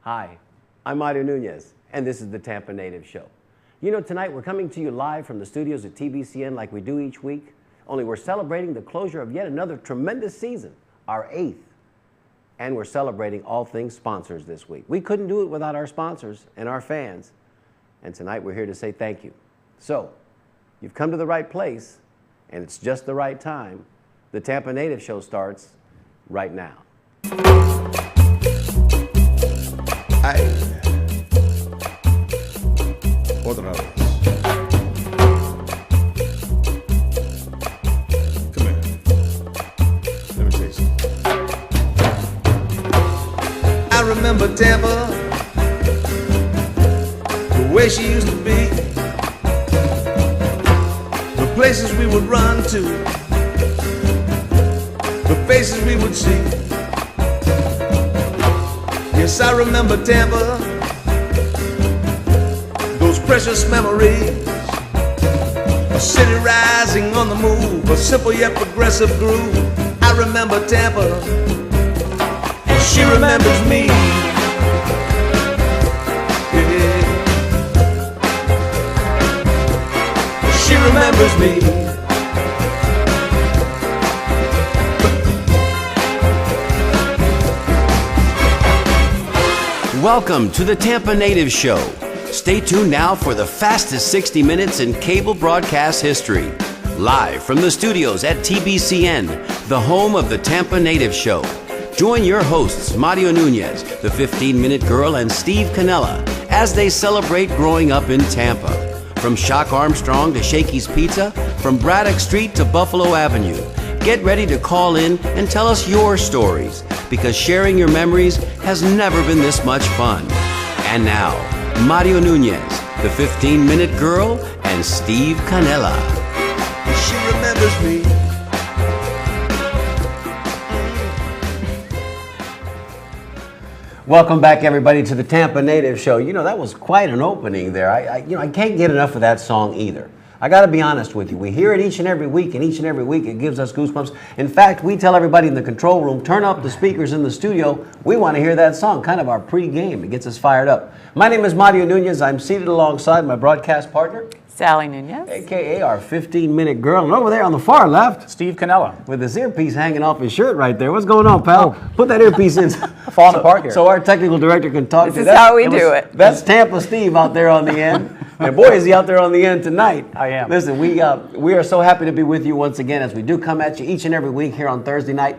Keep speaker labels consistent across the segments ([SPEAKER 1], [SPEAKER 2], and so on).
[SPEAKER 1] Hi, I'm Mario Nunez, and this is the Tampa Native Show. You know, tonight we're coming to you live from the studios at TBCN like we do each week, only we're celebrating the closure of yet another tremendous season, our 8th. And we're celebrating all things sponsors this week. We couldn't do it without our sponsors and our fans, and tonight we're here to say thank you. So, you've come to the right place, and it's just the right time. The Tampa Native Show starts right now.
[SPEAKER 2] Otra vez. Come here. Let me say something. I remember Tampa, the way she used to be, the places we would run to, the faces we would see. Yes, I remember Tampa, those precious memories, a city rising on the move, a simple yet progressive groove. I remember Tampa, and she remembers me. Yeah. She remembers me.
[SPEAKER 1] Welcome to the Tampa Native Show. Stay tuned now for the fastest 60 minutes in cable broadcast history. Live from the studios at TBCN, the home of the Tampa Native Show. Join your hosts, Mario Nunez, the 15-Minute Girl, and Steve Canella, as they celebrate growing up in Tampa. From Shock Armstrong to Shakey's Pizza, from Braddock Street to Buffalo Avenue. Get ready to call in and tell us your stories, because sharing your memories has never been this much fun. And now, Mario Nunez, the 15-Minute Girl, and Steve Canella.
[SPEAKER 2] She remembers me.
[SPEAKER 1] Welcome back, everybody, to the Tampa Native Show. You know, that was quite an opening there. I can't get enough of that song either. I got to be honest with you. We hear it each and every week, and each and every week it gives us goosebumps. In fact, we tell everybody in the control room, turn up the speakers in the studio. We want to hear that song, kind of our pre-game. It gets us fired up. My name is Mario Nunez. I'm seated alongside my broadcast partner,
[SPEAKER 3] Sally Nunez,
[SPEAKER 1] a.k.a. our 15-Minute Girl. And over there on the far left,
[SPEAKER 4] Steve Canella,
[SPEAKER 1] with his earpiece hanging off his shirt right there. What's going on, pal? Put that earpiece in.
[SPEAKER 4] Falling apart here.
[SPEAKER 1] So our technical director can talk to you.
[SPEAKER 3] This is how we do it.
[SPEAKER 1] That's Tampa Steve out there on the end. And boy, is he out there on the end tonight.
[SPEAKER 4] I am.
[SPEAKER 1] Listen, we are so happy to be with you once again as we do come at you each and every week here on Thursday night.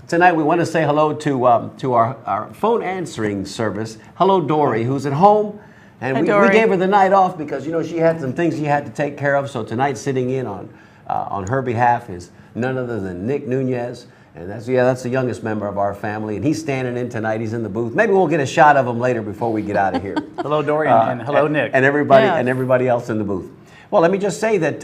[SPEAKER 1] Tonight we want to say hello to our phone answering service. Hello, Dory, who's at home. And we gave her the night off because, you know, she had some things she had to take care of. So tonight sitting in on her behalf is none other than Nick Nunez. And that's the youngest member of our family, and he's standing in tonight. He's in the booth. Maybe we'll get a shot of him later before we get out of here.
[SPEAKER 4] Hello, Dory, and hello, Nick,
[SPEAKER 1] and everybody else in the booth. Well, let me just say that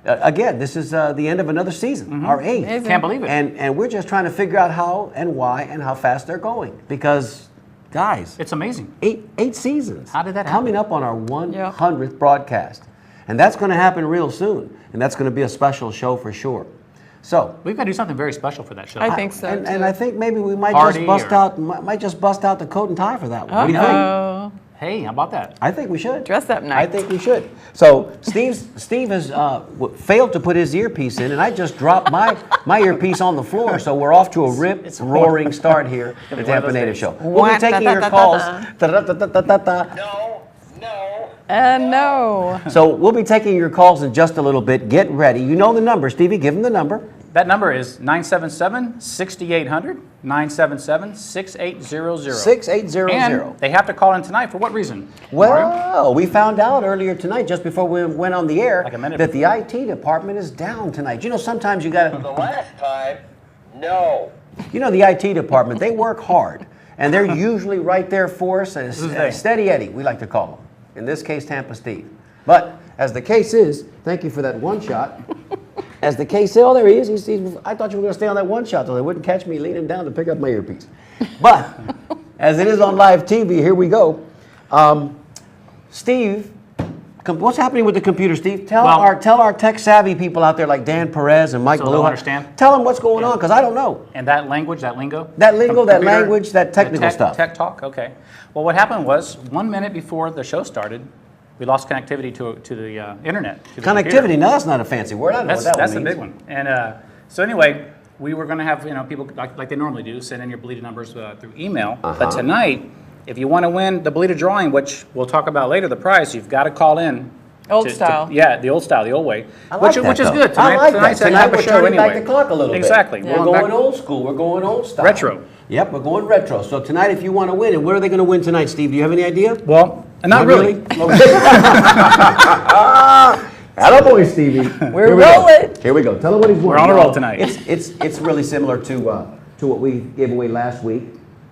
[SPEAKER 1] again, this is the end of another season, our 8th.
[SPEAKER 3] Amazing.
[SPEAKER 4] Can't believe it.
[SPEAKER 1] And we're just trying to figure out how and why and how fast they're going because, guys,
[SPEAKER 4] it's amazing.
[SPEAKER 1] 8 seasons.
[SPEAKER 4] How did that happen?
[SPEAKER 1] Coming up on our 100th broadcast, and that's going to happen real soon, and that's going to be a special show for sure. So
[SPEAKER 4] We've got to do something very special for that show.
[SPEAKER 3] I think so.
[SPEAKER 1] and I think maybe we might
[SPEAKER 4] Party
[SPEAKER 1] just bust out the coat and tie for that one. What do you think?
[SPEAKER 3] Oh,
[SPEAKER 4] Hey, how about that?
[SPEAKER 1] I think we should.
[SPEAKER 3] dress up night.
[SPEAKER 1] I think we should. So Steve has failed to put his earpiece in, and I just dropped my earpiece on the floor. So we're off to a roaring start here at the Tampa Native Show. We'll be taking your calls.
[SPEAKER 3] No.
[SPEAKER 1] So we'll be taking your calls in just a little bit. Get ready. You know the number, Stevie. Give them the number.
[SPEAKER 4] That number is 977-6800, 977-6800.
[SPEAKER 1] 6800.
[SPEAKER 4] And they have to call in tonight for what reason?
[SPEAKER 1] Well, we found out earlier tonight, just before we went on the air,
[SPEAKER 4] Like a minute
[SPEAKER 1] that the IT department is down tonight. You know, sometimes you got
[SPEAKER 5] The
[SPEAKER 1] to...
[SPEAKER 5] last time, no.
[SPEAKER 1] You know, the IT department, they work hard. And they're usually right there for us. And Steady Eddie, we like to call them. In this case, Tampa Steve. But as the case is, thank you for that one shot. As the case is, oh, there he is. I thought you were going to stay on that one shot, so they wouldn't catch me leaning down to pick up my earpiece. But as it is on live TV, here we go. Steve,
[SPEAKER 3] What's happening with the computer, Steve? Tell
[SPEAKER 4] Well-
[SPEAKER 3] our tech savvy people out there like Dan Perez and Mike
[SPEAKER 4] So they'll
[SPEAKER 3] Baloo.
[SPEAKER 4] understand?
[SPEAKER 3] Tell them what's going on, because I don't know.
[SPEAKER 4] And that language, that lingo?
[SPEAKER 3] That lingo, that
[SPEAKER 4] Computer-
[SPEAKER 3] language, that technical
[SPEAKER 4] tech,
[SPEAKER 3] stuff.
[SPEAKER 4] Tech talk, okay. Well, what happened was 1 minute before the show started, we lost connectivity to the internet. To the
[SPEAKER 3] Connectivity,
[SPEAKER 4] computer.
[SPEAKER 3] now that's not a fancy word. I know
[SPEAKER 4] That's
[SPEAKER 3] what that
[SPEAKER 4] that's
[SPEAKER 3] one
[SPEAKER 4] a
[SPEAKER 3] means.
[SPEAKER 4] big one. And so anyway, we were going to have people like they normally do send in your bleeded numbers through email. But tonight, if you want to win the bleeded drawing, which we'll talk about later, the prize, you've got to call in.
[SPEAKER 6] Old style.
[SPEAKER 4] Yeah, the old style, the old way.
[SPEAKER 3] I like that,
[SPEAKER 4] which is
[SPEAKER 3] though.
[SPEAKER 4] good.
[SPEAKER 3] I like that.
[SPEAKER 4] Tonight's that
[SPEAKER 3] Tonight
[SPEAKER 4] type
[SPEAKER 3] we're
[SPEAKER 4] of show
[SPEAKER 3] turning
[SPEAKER 4] anyway.
[SPEAKER 3] back the clock a little bit.
[SPEAKER 4] Exactly.
[SPEAKER 3] We're going old school. We're going old style.
[SPEAKER 4] Retro.
[SPEAKER 3] Yep, we're going retro. So tonight, if you want to win, and what are they going to win tonight, Steve? Do you have any idea?
[SPEAKER 4] Well, not really.
[SPEAKER 3] Hello, boy, Stevie.
[SPEAKER 6] We're
[SPEAKER 3] Here we go.
[SPEAKER 6] rolling.
[SPEAKER 3] Here we go. Tell them what he's won.
[SPEAKER 4] We're on a roll tonight.
[SPEAKER 3] It's really similar to what we gave away last week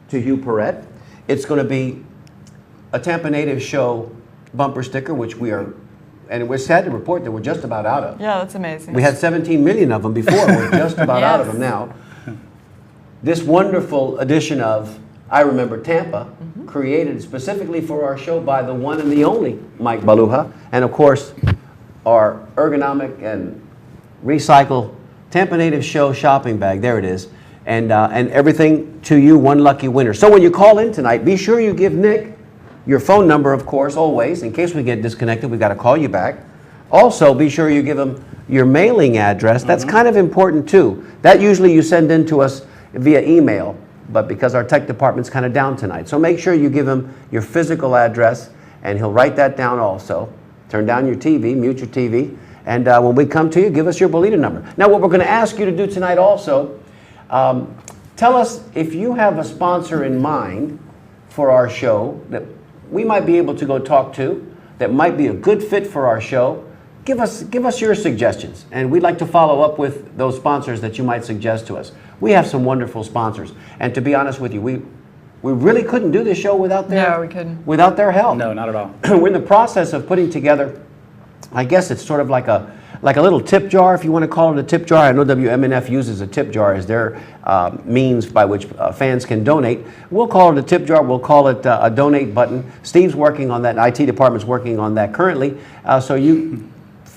[SPEAKER 3] to Hugh Perret. It's going to be a Tampa Native Show bumper sticker, which we are, and we're sad to report that we're just about out of.
[SPEAKER 6] Yeah, that's amazing.
[SPEAKER 3] We had 17 million of them before. We're just about out of them now. This wonderful edition of I Remember Tampa, created specifically for our show by the one and the only Mike Baluha, and of course, our ergonomic and recycle Tampa Native Show shopping bag. There it is. And everything to you, one lucky winner. So when you call in tonight, be sure you give Nick your phone number, of course, always. In case we get disconnected, we've got to call you back. Also, be sure you give him your mailing address. That's kind of important, too. That usually you send in to us via email, but because our tech department's kind of down tonight. So make sure you give him your physical address, and he'll write that down also. Turn down your TV, mute your TV, and when we come to you, give us your Bolita number. Now, what we're going to ask you to do tonight also, tell us if you have a sponsor in mind for our show that we might be able to go talk to, that might be a good fit for our show. Give us your suggestions, and we'd like to follow up with those sponsors that you might suggest to us. We have some wonderful sponsors, and to be honest with you, we really couldn't do this show without their
[SPEAKER 6] No, we couldn't.
[SPEAKER 3] without their help.
[SPEAKER 4] No, not at all.
[SPEAKER 3] We're in the process of putting together, I guess it's sort of like a little tip jar, if you want to call it a tip jar. I know WMNF uses a tip jar as their means by which fans can donate. We'll call it a tip jar. We'll call it a donate button. Steve's working on that. IT department's working on that currently. So you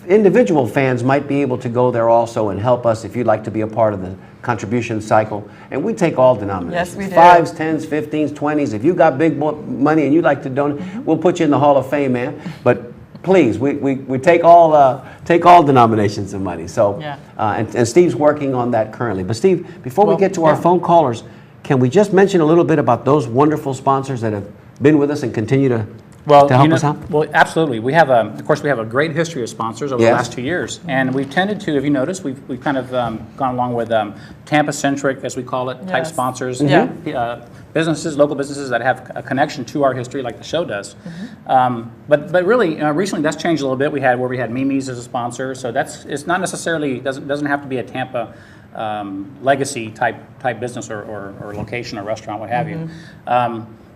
[SPEAKER 3] individual fans might be able to go there also and help us if you'd like to be a part of the contribution cycle. And we take all denominations.
[SPEAKER 6] Yes, we do.
[SPEAKER 3] 5s, 10s, 15s, 20s. If you got big money and you'd like to donate, we'll put you in the Hall of Fame, man. But please, we take all denominations of money. So,
[SPEAKER 6] Yeah.
[SPEAKER 3] and Steve's working on that currently. But Steve, before we
[SPEAKER 4] Well,
[SPEAKER 3] get to our
[SPEAKER 4] yeah.
[SPEAKER 3] phone callers, can we just mention a little bit about those wonderful sponsors that have been with us and continue to help us out?
[SPEAKER 4] Well, absolutely. We have, of course, we have a great history of sponsors over
[SPEAKER 3] Yes.
[SPEAKER 4] the last 2 years, and we've tended to, if you notice, we've kind of gone along with Tampa-centric, as we call it, type
[SPEAKER 6] Yes.
[SPEAKER 4] sponsors.
[SPEAKER 6] Yeah.
[SPEAKER 4] Businesses, local businesses that have a connection to our history, like the show does. But really, recently that's changed a little bit. We had Mimi's as a sponsor, so it's not necessarily doesn't have to be a Tampa legacy type business or location or restaurant, what have you.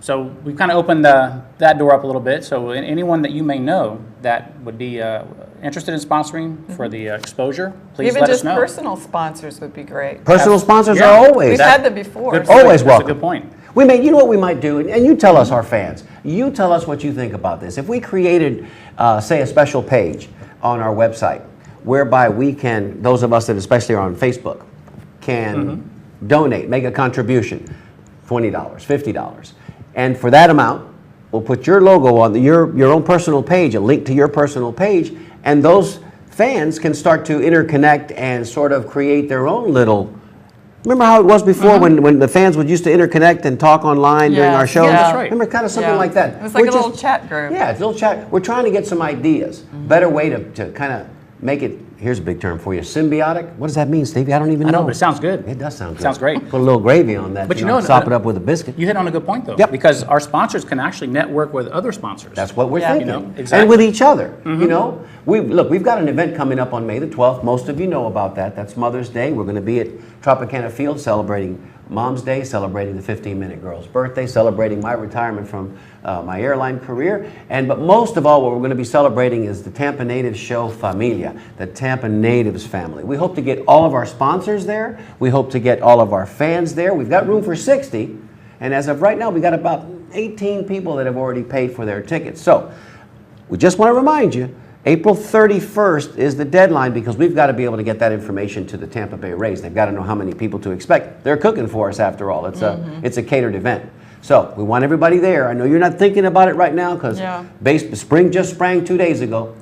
[SPEAKER 4] So we've kind of opened that door up a little bit. So anyone that you may know that would be interested in sponsoring for the exposure, please
[SPEAKER 6] Even
[SPEAKER 4] let us
[SPEAKER 6] just
[SPEAKER 4] know.
[SPEAKER 6] personal sponsors would be great.
[SPEAKER 3] Personal sponsors
[SPEAKER 4] Yeah.
[SPEAKER 3] are always
[SPEAKER 6] We've had them before.
[SPEAKER 4] Good
[SPEAKER 6] so-
[SPEAKER 4] point.
[SPEAKER 3] always
[SPEAKER 4] That's
[SPEAKER 3] welcome.
[SPEAKER 4] a good point.
[SPEAKER 3] You know what we might do, and you tell us, our fans, you tell us what you think about this. If we created, say, a special page on our website, whereby we can, those of us that especially are on Facebook, can donate, make a contribution, $20, $50. And for that amount, we'll put your logo on your own personal page, a link to your personal page, and those fans can start to interconnect and sort of create their own little. Remember how it was before when the fans would used to interconnect and talk online during
[SPEAKER 6] Yes,
[SPEAKER 3] our shows?
[SPEAKER 6] yeah. That's
[SPEAKER 4] right.
[SPEAKER 3] Remember, kind of something
[SPEAKER 6] Yeah.
[SPEAKER 3] like that.
[SPEAKER 6] It was like
[SPEAKER 3] We're
[SPEAKER 6] a little chat group.
[SPEAKER 3] Yeah, it's a little chat. We're trying to get some ideas. Better way to kind of make it, here's a big term for you, symbiotic. What does that mean, Stevie? I don't even
[SPEAKER 4] I
[SPEAKER 3] know.
[SPEAKER 4] know, but it sounds good.
[SPEAKER 3] It does sound good.
[SPEAKER 4] Sounds great.
[SPEAKER 3] Put a little gravy on that.
[SPEAKER 4] But you know,
[SPEAKER 3] sop it up with a biscuit.
[SPEAKER 4] You hit on a good point, though,
[SPEAKER 3] Yep.
[SPEAKER 4] because our sponsors can actually network with other sponsors.
[SPEAKER 3] That's what we're
[SPEAKER 6] Yeah.
[SPEAKER 3] thinking.
[SPEAKER 4] You know,
[SPEAKER 3] And
[SPEAKER 4] exactly.
[SPEAKER 3] with each other. You know, we've got an event coming up on May the 12th. Most of you know about that. That's Mother's Day. We're going to be at Tropicana Field celebrating Mom's Day, celebrating the 15-minute girl's birthday, celebrating my retirement from my airline career. But most of all, what we're going to be celebrating is the Tampa Natives Show Familia, the Tampa Natives family. We hope to get all of our sponsors there. We hope to get all of our fans there. We've got room for 60. And as of right now, we got about 18 people that have already paid for their tickets. So we just want to remind you, April 31st is the deadline because we've got to be able to get that information to the Tampa Bay Rays. They've got to know how many people to expect. They're cooking for us after all. It's a catered event. So we want everybody there. I know you're not thinking about it right now because spring just sprang 2 days ago.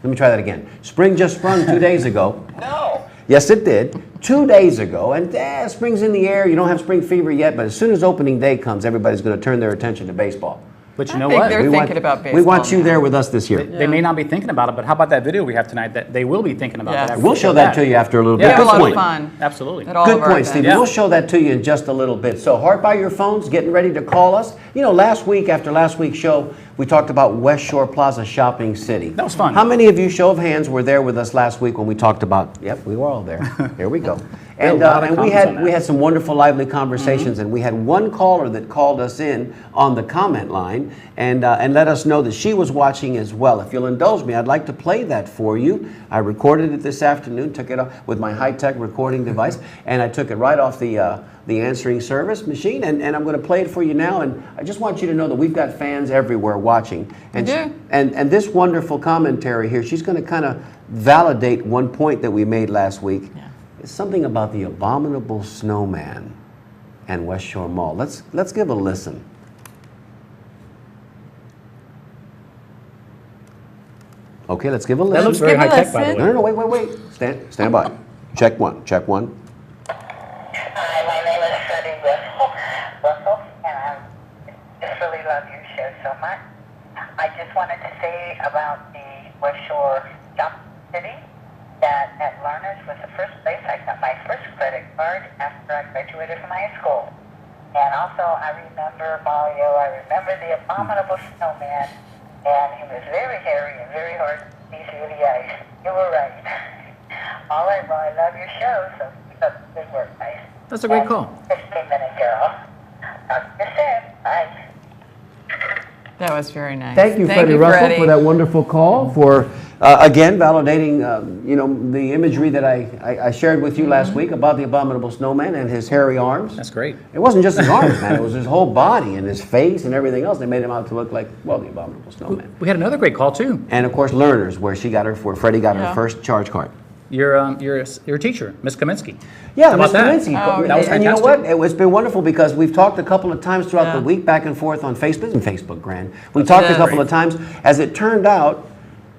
[SPEAKER 3] Let me try that again. Spring just sprung 2 days ago.
[SPEAKER 5] No.
[SPEAKER 3] Yes, it did. 2 days ago. And spring's in the air. You don't have spring fever yet, but as soon as opening day comes, everybody's going to turn their attention to baseball.
[SPEAKER 4] But you
[SPEAKER 6] I
[SPEAKER 4] know
[SPEAKER 6] think
[SPEAKER 4] what?
[SPEAKER 6] they're thinking about baseball
[SPEAKER 3] We want you
[SPEAKER 6] now.
[SPEAKER 3] there with us this year.
[SPEAKER 4] They may not be thinking about it, but how about that video we have tonight that they will be thinking about
[SPEAKER 6] Yes.
[SPEAKER 4] that after
[SPEAKER 3] We'll
[SPEAKER 4] we
[SPEAKER 3] show that to you after a little bit.
[SPEAKER 6] We have a
[SPEAKER 3] Good
[SPEAKER 6] lot
[SPEAKER 3] point.
[SPEAKER 6] of fun.
[SPEAKER 4] Absolutely.
[SPEAKER 6] At all
[SPEAKER 3] Good
[SPEAKER 6] of our
[SPEAKER 3] point,
[SPEAKER 6] events.
[SPEAKER 3] Steve.
[SPEAKER 4] Yeah.
[SPEAKER 3] We'll show that to you in just a little bit. So heart by your phones, getting ready to call us. You know, last week, after last week's show, we talked about West Shore Plaza Shopping City.
[SPEAKER 4] That was fun.
[SPEAKER 3] How many of you, show of hands, were there with us last week when we talked about, yep, we were all there. Here we go. And,
[SPEAKER 4] a lot of
[SPEAKER 3] and we
[SPEAKER 4] comments on that.
[SPEAKER 3] had some wonderful, lively conversations, and we had one caller that called us in on the comment line and let us know that she was watching as well. If you'll indulge me, I'd like to play that for you. I recorded it this afternoon, took it off with my high-tech recording device, and I took it right off the answering service machine, and I'm going to play it for you now. And I just want you to know that we've got fans everywhere watching. And
[SPEAKER 6] We do.
[SPEAKER 3] and this wonderful commentary here, she's going to kind of validate one point that we made last week.
[SPEAKER 6] Yeah.
[SPEAKER 3] It's something about the abominable snowman and West Shore Mall. Let's give a listen. Okay, let's give a listen.
[SPEAKER 4] That looks very
[SPEAKER 6] Give a
[SPEAKER 4] high tech, by the
[SPEAKER 6] listen.
[SPEAKER 4] way.
[SPEAKER 3] No, wait. Stand by. Check one.
[SPEAKER 7] Hi, my name is Freddie Russell, and I just really love your show so much. I just wanted to say about the West Shore Shop City that at Lerner's was the first place I got my first credit card after I graduated from high school. And also, I remember Mario, I remember the abominable snowman, and he was very hairy and very hard to see through the ice. You were right. All right, well, I love your show, so keep up the good work, guys.
[SPEAKER 4] That's a great call.
[SPEAKER 7] 15-minute girl. Talk to you soon. Bye.
[SPEAKER 6] That was very nice.
[SPEAKER 3] Thank you, Freddie Russell,
[SPEAKER 6] Freddie.
[SPEAKER 3] for that wonderful call, for, again, validating, the imagery that I shared with you last week about the abominable snowman and his hairy arms.
[SPEAKER 4] That's great.
[SPEAKER 3] It wasn't just his arms, man. It was his whole body and his face and everything else. They made him out to look like, well, the abominable snowman.
[SPEAKER 4] We had another great call too.
[SPEAKER 3] And, of course, Learners, where Freddie got her
[SPEAKER 6] Yeah.
[SPEAKER 3] first charge card.
[SPEAKER 4] Your teacher, Miss Kaminsky.
[SPEAKER 3] Yeah,
[SPEAKER 4] How about
[SPEAKER 3] Mr.
[SPEAKER 4] that?
[SPEAKER 3] Lindsay.
[SPEAKER 6] Oh,
[SPEAKER 4] that was
[SPEAKER 3] And you know
[SPEAKER 4] fantastic.
[SPEAKER 3] what? It's been wonderful because we've talked a couple of times throughout
[SPEAKER 6] Yeah.
[SPEAKER 3] the week, back and forth on Facebook, Grand. We talked a
[SPEAKER 6] Yes.
[SPEAKER 3] couple of times. As it turned out,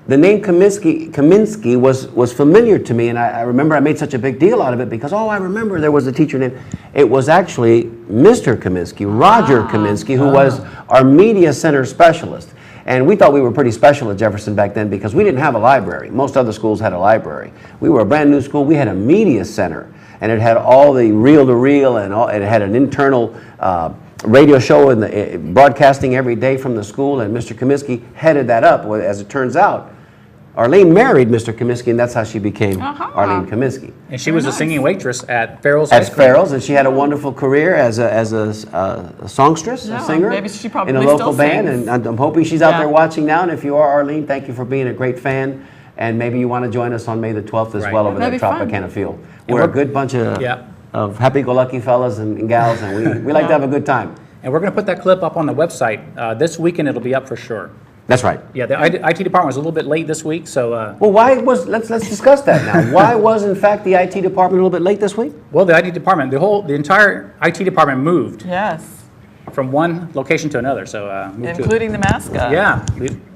[SPEAKER 3] the name Kaminsky was familiar to me, and I remember I made such a big deal out of it because, I remember there was a teacher named, it was actually Mr. Kaminsky, Roger Kaminsky, who was our media center specialist. And we thought we were pretty special at Jefferson back then because we didn't have a library. Most other schools had a library. We were a brand new school. We had a media center, and it had all the reel-to-reel, and it had an internal radio show and broadcasting every day from the school, and Mr. Kaminsky headed that up. Well, as it turns out, Arlene married Mr. Kaminsky, and that's how she became Arlene Kaminsky.
[SPEAKER 4] And she was a singing waitress at Farrell's
[SPEAKER 3] At
[SPEAKER 4] Ice Cream.
[SPEAKER 3] Farrell's, and she had a wonderful career as a songstress,
[SPEAKER 6] Yeah,
[SPEAKER 3] a singer
[SPEAKER 6] maybe she probably
[SPEAKER 3] in a local
[SPEAKER 6] still
[SPEAKER 3] band.
[SPEAKER 6] sings.
[SPEAKER 3] And I'm hoping she's out
[SPEAKER 6] Yeah.
[SPEAKER 3] there watching now. And if you are, Arlene, thank you for being a great fan. And maybe you want to join us on May the 12th as
[SPEAKER 4] Right.
[SPEAKER 3] well over there
[SPEAKER 6] That'd
[SPEAKER 3] at
[SPEAKER 6] be fun.
[SPEAKER 3] Tropicana Field.
[SPEAKER 4] And
[SPEAKER 3] We're a
[SPEAKER 4] we're-
[SPEAKER 3] good bunch of,
[SPEAKER 4] Yeah.
[SPEAKER 3] of happy-go-lucky fellas and gals, and we like to have a good time.
[SPEAKER 4] And we're going to put that clip up on the website. This weekend it'll be up for sure.
[SPEAKER 3] That's right.
[SPEAKER 4] Yeah, the IT department was a little bit late this week, so
[SPEAKER 3] Well, let's discuss that now. Why was, in fact, the IT department a little bit late this week?
[SPEAKER 4] well, the IT department, the entire IT department moved
[SPEAKER 6] Yes,
[SPEAKER 4] from one location to another. So moved
[SPEAKER 6] including the mascot.
[SPEAKER 4] yeah,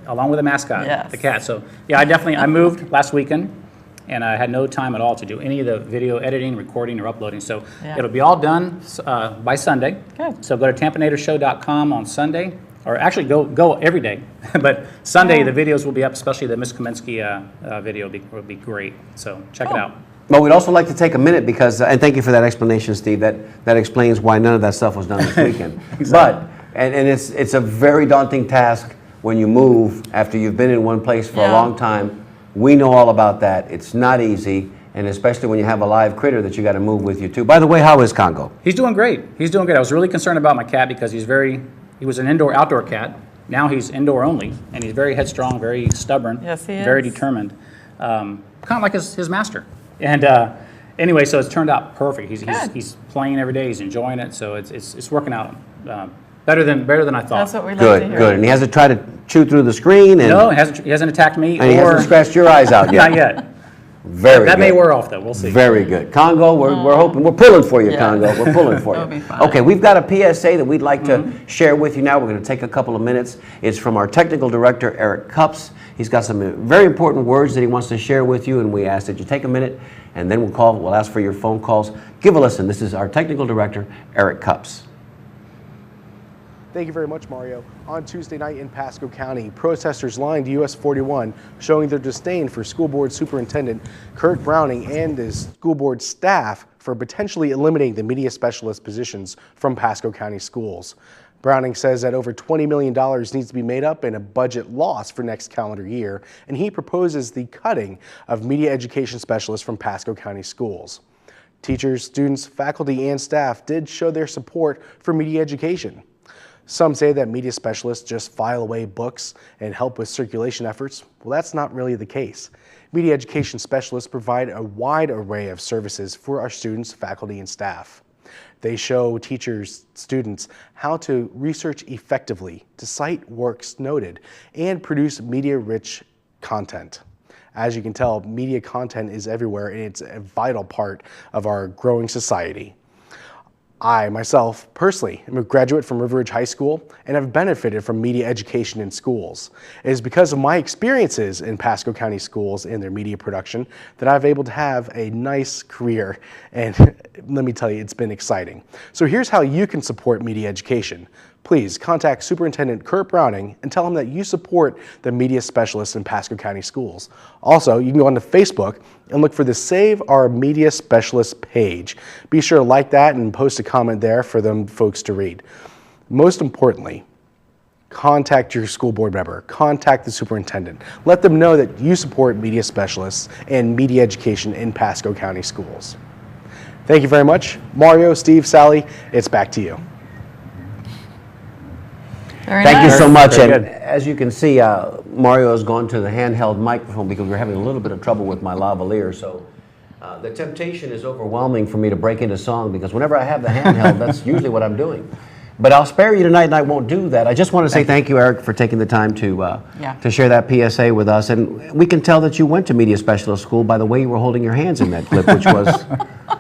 [SPEAKER 4] along with the mascot,
[SPEAKER 6] Yes.
[SPEAKER 4] the cat. So yeah, I moved last weekend, and I had no time at all to do any of the video editing, recording, or uploading. So
[SPEAKER 6] Yeah.
[SPEAKER 4] it'll be all done by Sunday.
[SPEAKER 6] Good.
[SPEAKER 4] So go to TampanatorShow.com on Sunday, or actually go every day. But Sunday the videos will be up, especially the Miss Kaminsky video will be great. So check it out.
[SPEAKER 3] Well, we'd also like to take a minute because, and thank you for that explanation, Steve. That explains why none of that stuff was done this weekend. But and it's a very daunting task when you move after you've been in one place for a
[SPEAKER 6] Yeah.
[SPEAKER 3] long time. We know all about that. It's not easy, and especially when you have a live critter that you got to move with you too. By the way, how is Congo?
[SPEAKER 4] He's doing great. He's doing great. I was really concerned about my cat because he was an indoor-outdoor cat. Now he's indoor only, and he's very headstrong, very stubborn.
[SPEAKER 6] Yes, he
[SPEAKER 4] very
[SPEAKER 6] is.
[SPEAKER 4] determined. Kind of like his master. And anyway, so it's turned out perfect.
[SPEAKER 6] Good.
[SPEAKER 4] He's playing every day. He's enjoying it. So it's working out Better than I thought.
[SPEAKER 6] That's what we like to
[SPEAKER 3] Good,
[SPEAKER 6] hear.
[SPEAKER 3] good. And he hasn't tried to chew through the screen, and,
[SPEAKER 4] No, he hasn't attacked me
[SPEAKER 3] and he
[SPEAKER 4] or
[SPEAKER 3] hasn't scratched your eyes out yet.
[SPEAKER 4] not yet.
[SPEAKER 3] Very
[SPEAKER 4] That
[SPEAKER 3] good.
[SPEAKER 4] may wear off though. We'll see.
[SPEAKER 3] Very good. Congo, we're hoping, we're pulling for you,
[SPEAKER 6] Yeah.
[SPEAKER 3] Congo. We're pulling for you.
[SPEAKER 6] That'll be fun.
[SPEAKER 3] Okay, we've got a PSA that we'd like to share with you now. We're going to take a couple of minutes. It's from our technical director, Eric Cups. He's got some very important words that he wants to share with you, and we ask that you take a minute, and then we'll ask for your phone calls. Give a listen. This is our technical director, Eric Cups.
[SPEAKER 8] Thank you very much, Mario. On Tuesday night in Pasco County, protesters lined US 41, showing their disdain for School Board Superintendent Kurt Browning and his school board staff for potentially eliminating the media specialist positions from Pasco County schools. Browning says that over $20 million needs to be made up in a budget loss for next calendar year, and he proposes the cutting of media education specialists from Pasco County schools. Teachers, students, faculty, and staff did show their support for media education. Some say that media specialists just file away books and help with circulation efforts. Well, that's not really the case. Media education specialists provide a wide array of services for our students, faculty, and staff. They show teachers, students how to research effectively, to cite works noted, and produce media-rich content. As you can tell, media content is everywhere, and it's a vital part of our growing society. I, myself, personally, am a graduate from River Ridge High School and have benefited from media education in schools. It is because of my experiences in Pasco County schools and their media production that I've able to have a nice career, and let me tell you, it's been exciting. So here's how you can support media education. Please contact Superintendent Kurt Browning and tell him that you support the media specialists in Pasco County schools. Also, you can go onto Facebook and look for the Save Our Media Specialists page. Be sure to like that and post a comment there for them folks to read. Most importantly, contact your school board member, contact the superintendent. Let them know that you support media specialists and media education in Pasco County schools. Thank you very much. Mario, Steve, Sally, it's back to you.
[SPEAKER 6] Very
[SPEAKER 3] Thank you
[SPEAKER 6] nice.
[SPEAKER 3] so much.
[SPEAKER 4] Very
[SPEAKER 3] And
[SPEAKER 4] good.
[SPEAKER 3] as you can see, Mario has gone to the handheld microphone because we're having a little bit of trouble with my lavalier. So the temptation is overwhelming for me to break into song because whenever I have the handheld, that's usually what I'm doing. But I'll spare you tonight and I won't do that. I just want to say thank you, Eric, for taking the time to share that PSA with us. And we can tell that you went to media specialist school by the way you were holding your hands in that clip, which was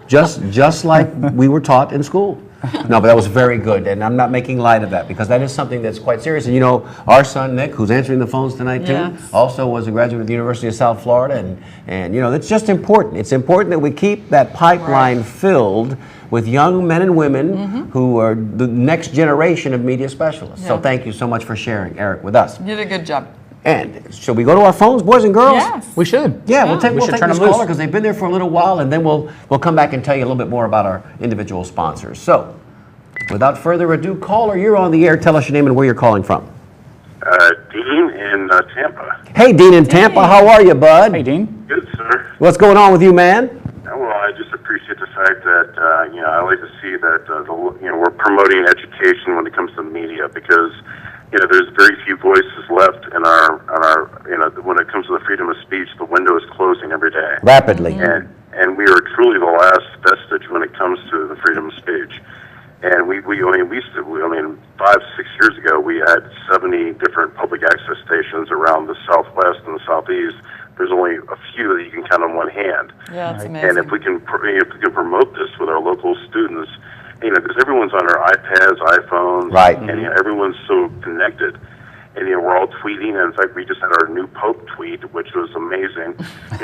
[SPEAKER 3] just like we were taught in school. No, but that was very good, and I'm not making light of that because that is something that's quite serious. And you know, our son Nick, who's answering the phones tonight too,
[SPEAKER 6] Yes.
[SPEAKER 3] also was a graduate of the University of South Florida, and you know, it's just important. It's important that we keep that pipeline filled with young men and women who are the next generation of media specialists. So
[SPEAKER 6] Yeah.
[SPEAKER 3] thank you so much for sharing, Eric, with us.
[SPEAKER 6] You did a good job.
[SPEAKER 3] And shall we go to our phones, boys and girls?
[SPEAKER 6] Yes.
[SPEAKER 4] We should.
[SPEAKER 3] Yeah, we'll
[SPEAKER 6] Yeah.
[SPEAKER 3] take,
[SPEAKER 4] We
[SPEAKER 3] we'll
[SPEAKER 4] should
[SPEAKER 3] take
[SPEAKER 4] turn
[SPEAKER 3] this
[SPEAKER 4] them loose.
[SPEAKER 3] caller because they've been there for a little while, and then we'll come back and tell you a little bit more about our individual sponsors. So, without further ado, caller, you're on the air. Tell us your name and where you're calling from.
[SPEAKER 9] Dean in Tampa.
[SPEAKER 3] Hey, Dean in Tampa, how are you, bud?
[SPEAKER 4] Hey, Dean.
[SPEAKER 9] Good, sir.
[SPEAKER 3] What's going on with you, man?
[SPEAKER 9] Well, I just appreciate the fact that I like to see that we're promoting education when it comes to media because there's very few voices left in our when it comes to the freedom of speech. The window is closing every day,
[SPEAKER 3] Rapidly.
[SPEAKER 9] and we are truly the last vestige when it comes to the freedom of speech. And we 5-6 years ago, we had 70 different public access stations around the Southwest and the Southeast. There's only a few that you can count on one hand.
[SPEAKER 6] Yeah, it's amazing.
[SPEAKER 9] And if we can promote this with our local students, because everyone's on their iPads, iPhones,
[SPEAKER 3] Right.
[SPEAKER 9] and everyone's so connected. And we're all tweeting, and in fact, we just had our new Pope tweet, which was amazing.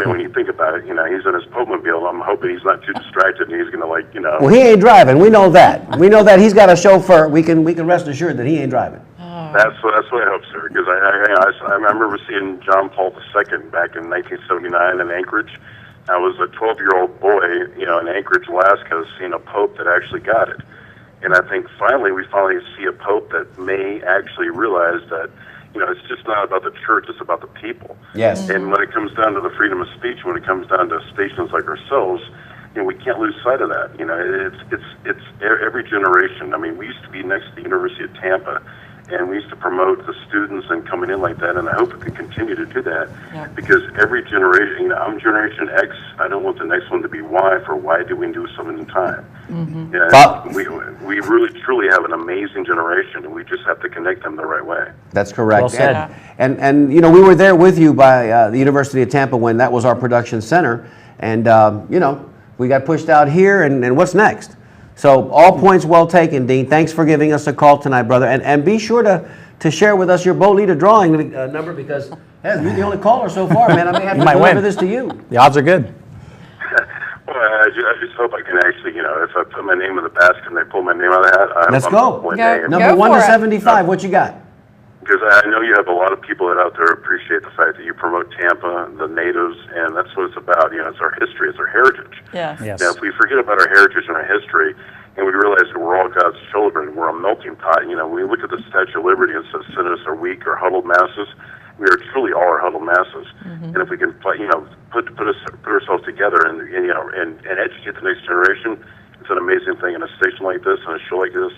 [SPEAKER 9] When you think about it, he's in his Pope-mobile. I'm hoping he's not too distracted, and he's going to
[SPEAKER 3] Well, he ain't driving. We know that. We know that he's got a chauffeur. We can rest assured that he ain't driving.
[SPEAKER 9] That's what I hope, sir. Because I remember seeing John Paul II back in 1979 in Anchorage. I was a 12-year-old boy, in Anchorage, Alaska, seeing a Pope that actually got it. And I think we finally see a Pope that may actually realize that, it's just not about the church, it's about the people.
[SPEAKER 3] Yes.
[SPEAKER 9] And when it comes down to the freedom of speech, when it comes down to stations like ourselves, we can't lose sight of that. It's every generation. I mean, we used to be next to the University of Tampa, and we used to promote the students and coming in like that, and I hope we can continue to do that because every generation, I'm Generation X, I don't want the next one to be Y for why do we do something in time. Yeah,
[SPEAKER 3] Thought-
[SPEAKER 9] we really truly have an amazing generation, and we just have to connect them the right way.
[SPEAKER 3] That's correct.
[SPEAKER 4] Well said.
[SPEAKER 3] And you know, we were there with you by the University of Tampa when that was our production center, and you know, we got pushed out here, and what's next? So all points well taken, Dean. Thanks for giving us a call tonight, brother, and be sure to share with us your Boat Leader drawing number, because hey, you're the only caller so far, man. I may have to
[SPEAKER 4] might
[SPEAKER 3] deliver
[SPEAKER 4] win.
[SPEAKER 3] this to you.
[SPEAKER 4] The odds are good.
[SPEAKER 9] Well, I just hope I can actually, you know, if I put my name in the basket and they pull my name out of the hat,
[SPEAKER 3] Let's
[SPEAKER 9] I'm
[SPEAKER 3] go.
[SPEAKER 9] one
[SPEAKER 6] Go.
[SPEAKER 9] day.
[SPEAKER 3] Number 1
[SPEAKER 6] for
[SPEAKER 3] to
[SPEAKER 6] it.
[SPEAKER 3] 75. What you got?
[SPEAKER 9] Because I know you have a lot of people that out there appreciate the fact that you promote Tampa, the natives, and that's what it's about. You know, it's our history, it's our heritage.
[SPEAKER 6] Yes.
[SPEAKER 4] Yes.
[SPEAKER 9] Now, if we forget about our heritage and our history, and we realize that we're all God's children, we're a melting pot. You know, when we look at the Statue of Liberty and says, "Send us our weak or huddled masses," we are truly all our huddled masses. And if we can, you know, put ourselves together and you know and educate the next generation, it's an amazing thing. In a station like this, and a show like this,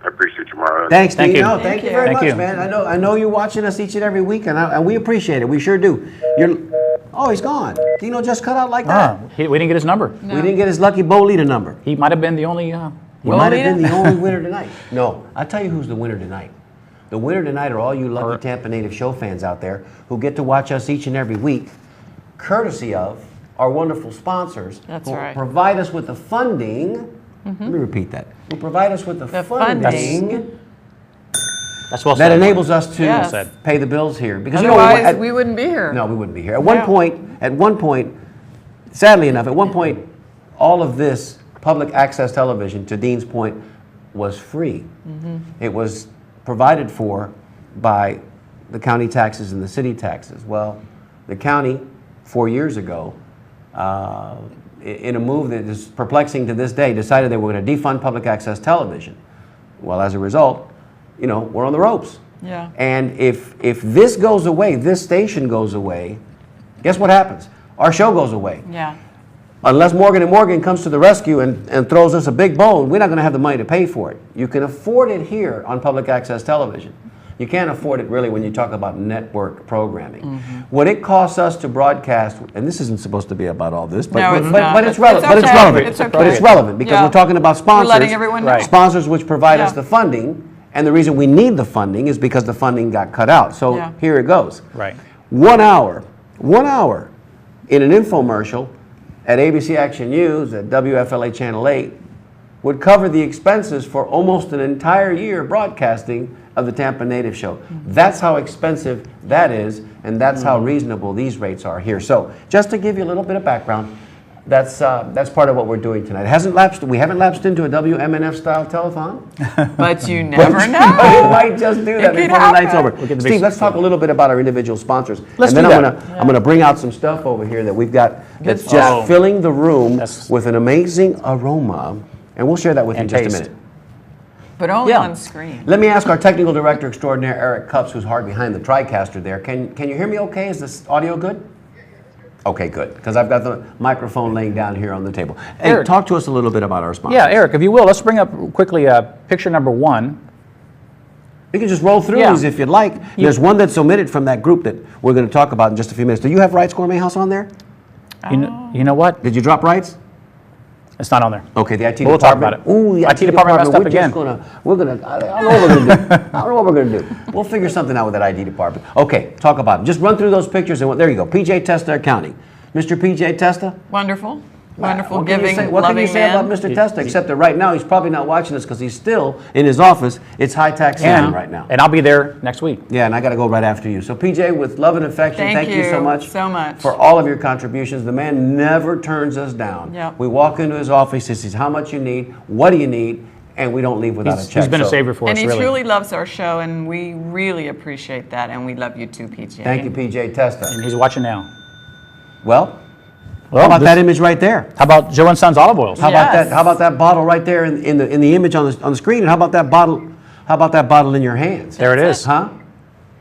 [SPEAKER 9] I appreciate you, Mario.
[SPEAKER 3] Thanks,
[SPEAKER 4] Thank
[SPEAKER 3] Dean.
[SPEAKER 4] you.
[SPEAKER 3] No, thank you very
[SPEAKER 4] Thank
[SPEAKER 3] much,
[SPEAKER 4] you.
[SPEAKER 3] man. I know you're watching us each and every week, and we appreciate it. We sure do. Oh, he's gone. Dino just cut out like that.
[SPEAKER 4] We didn't get his number.
[SPEAKER 3] We didn't get his lucky Boat Leader number.
[SPEAKER 4] He might have been the only.
[SPEAKER 3] He might have been
[SPEAKER 6] leader?
[SPEAKER 3] the only winner tonight. No, I'll tell you who's the winner tonight. The winner tonight are all you lucky Tampa Native Show fans out there who get to watch us each and every week, courtesy of our wonderful sponsors
[SPEAKER 6] That's
[SPEAKER 3] who
[SPEAKER 6] right.
[SPEAKER 3] provide us with the funding. Let me repeat that. Who provide us with the
[SPEAKER 6] funding.
[SPEAKER 3] funding
[SPEAKER 4] That's well
[SPEAKER 3] that
[SPEAKER 4] said.
[SPEAKER 3] enables us to
[SPEAKER 6] Yes.
[SPEAKER 3] pay the bills here. Because
[SPEAKER 6] Otherwise, we wouldn't be here.
[SPEAKER 3] no, we wouldn't be here. At
[SPEAKER 6] No.
[SPEAKER 3] one point, sadly enough, at one point, all of this public access television, to Dean's point, was free. It was provided for by the county taxes and the city taxes. Well, the county, 4 years ago, in a move that is perplexing to this day, decided they were going to defund public access television. Well, as a result, you know, we're on the ropes.
[SPEAKER 6] Yeah.
[SPEAKER 3] And if this goes away, this station goes away, guess what happens? Our show goes away.
[SPEAKER 6] Yeah.
[SPEAKER 3] Unless Morgan & Morgan comes to the rescue and throws us a big bone, we're not going to have the money to pay for it. You can afford it here on public access television. You can't afford it really when you talk about network programming. What it costs us to broadcast, and this isn't supposed to be about all this, but,
[SPEAKER 6] No, it's
[SPEAKER 3] but,
[SPEAKER 6] not.
[SPEAKER 3] but it's relevant.
[SPEAKER 6] It's
[SPEAKER 3] But it's
[SPEAKER 6] okay.
[SPEAKER 3] relevant.
[SPEAKER 6] It's okay.
[SPEAKER 3] But it's relevant because
[SPEAKER 6] Yeah.
[SPEAKER 3] we're talking about sponsors.
[SPEAKER 6] We're letting everyone know.
[SPEAKER 4] Right.
[SPEAKER 3] Sponsors which provide us
[SPEAKER 6] Yeah.
[SPEAKER 3] the funding, and the reason we need the funding is because the funding got cut out. So
[SPEAKER 6] Yeah.
[SPEAKER 3] here it goes.
[SPEAKER 4] Right.
[SPEAKER 3] 1 hour in an infomercial at ABC Action News at WFLA Channel 8 would cover the expenses for almost an entire year broadcasting of the Tampa Native Show. That's how expensive that is, and that's how reasonable these rates are here. So just to give you a little bit of background, that's part of what we're doing tonight. We haven't lapsed into a WMNF style telethon.
[SPEAKER 6] But you never
[SPEAKER 3] But it
[SPEAKER 6] know.
[SPEAKER 3] might just do that
[SPEAKER 6] It could
[SPEAKER 3] before the night's
[SPEAKER 6] happen.
[SPEAKER 3] over.
[SPEAKER 4] get the big
[SPEAKER 3] Steve, let's talk a little bit about our individual sponsors.
[SPEAKER 4] Let's
[SPEAKER 3] and
[SPEAKER 4] do
[SPEAKER 3] then
[SPEAKER 4] that.
[SPEAKER 3] I'm going to bring out some stuff over here that we've got that's just
[SPEAKER 4] stuff.
[SPEAKER 3] filling the room
[SPEAKER 4] That's-
[SPEAKER 3] with an amazing aroma, and we'll share that with you in
[SPEAKER 4] And
[SPEAKER 3] just
[SPEAKER 4] taste.
[SPEAKER 3] a minute.
[SPEAKER 6] But only
[SPEAKER 4] Yeah.
[SPEAKER 6] on screen.
[SPEAKER 3] Let me ask our technical director extraordinaire, Eric Cups, who's hard behind the TriCaster there. Can you hear me okay? Is this audio good? Okay, good, because I've got the microphone laying down here on the table. Hey,
[SPEAKER 4] Eric.
[SPEAKER 3] talk to us a little bit about our sponsors.
[SPEAKER 4] Yeah, Eric, if you will, let's bring up quickly picture number 1.
[SPEAKER 3] You can just roll through
[SPEAKER 4] Yeah.
[SPEAKER 3] these if you'd like. There's one that's omitted from that group that we're going to talk about in just a few minutes. Do you have Wright's Gourmet House on there?
[SPEAKER 4] You know what?
[SPEAKER 3] Did you drop Wright's?
[SPEAKER 4] It's not on there.
[SPEAKER 3] Okay, the IT
[SPEAKER 4] We'll talk
[SPEAKER 3] department.
[SPEAKER 4] about it.
[SPEAKER 3] Ooh, the
[SPEAKER 4] IT department messed up
[SPEAKER 3] we're
[SPEAKER 4] again.
[SPEAKER 3] We're gonna. I don't know what we're gonna do. I don't know what we're gonna do. We'll figure something out with that ID department. Okay, talk about it. Just run through those pictures and there you go. PJ Testa County, Mr. PJ Testa.
[SPEAKER 6] Wonderful. Wonderful,
[SPEAKER 3] What can you
[SPEAKER 6] giving,
[SPEAKER 3] say- What can you
[SPEAKER 6] loving
[SPEAKER 3] say
[SPEAKER 6] man.
[SPEAKER 3] about Mr. Testa? Except that right now he's probably not watching us because he's still in his office. It's high tax season right now.
[SPEAKER 4] And I'll be there next week.
[SPEAKER 3] Yeah, and I got to go right after you. So PJ, with love and affection,
[SPEAKER 6] Thank
[SPEAKER 3] thank you so
[SPEAKER 6] you
[SPEAKER 3] much.
[SPEAKER 6] so much.
[SPEAKER 3] For all of your contributions. The man never turns us down.
[SPEAKER 6] Yep.
[SPEAKER 3] We walk into his office, he says, how much you need, what do you need, and we don't leave without a check.
[SPEAKER 4] He's been a
[SPEAKER 3] So,
[SPEAKER 4] savior for
[SPEAKER 6] And
[SPEAKER 4] us,
[SPEAKER 6] he
[SPEAKER 4] really.
[SPEAKER 6] truly loves our show, and we really appreciate that, and we love you too, PJ.
[SPEAKER 3] Thank you, PJ Testa.
[SPEAKER 4] And he's watching now.
[SPEAKER 3] Well, how about that image right there?
[SPEAKER 4] How about Joe and Sons olive oils?
[SPEAKER 3] How about
[SPEAKER 6] Yes.
[SPEAKER 3] that? How about that bottle right there in the image on the screen? And how about that bottle? How about that bottle in your hands?
[SPEAKER 4] There it is.
[SPEAKER 3] Huh?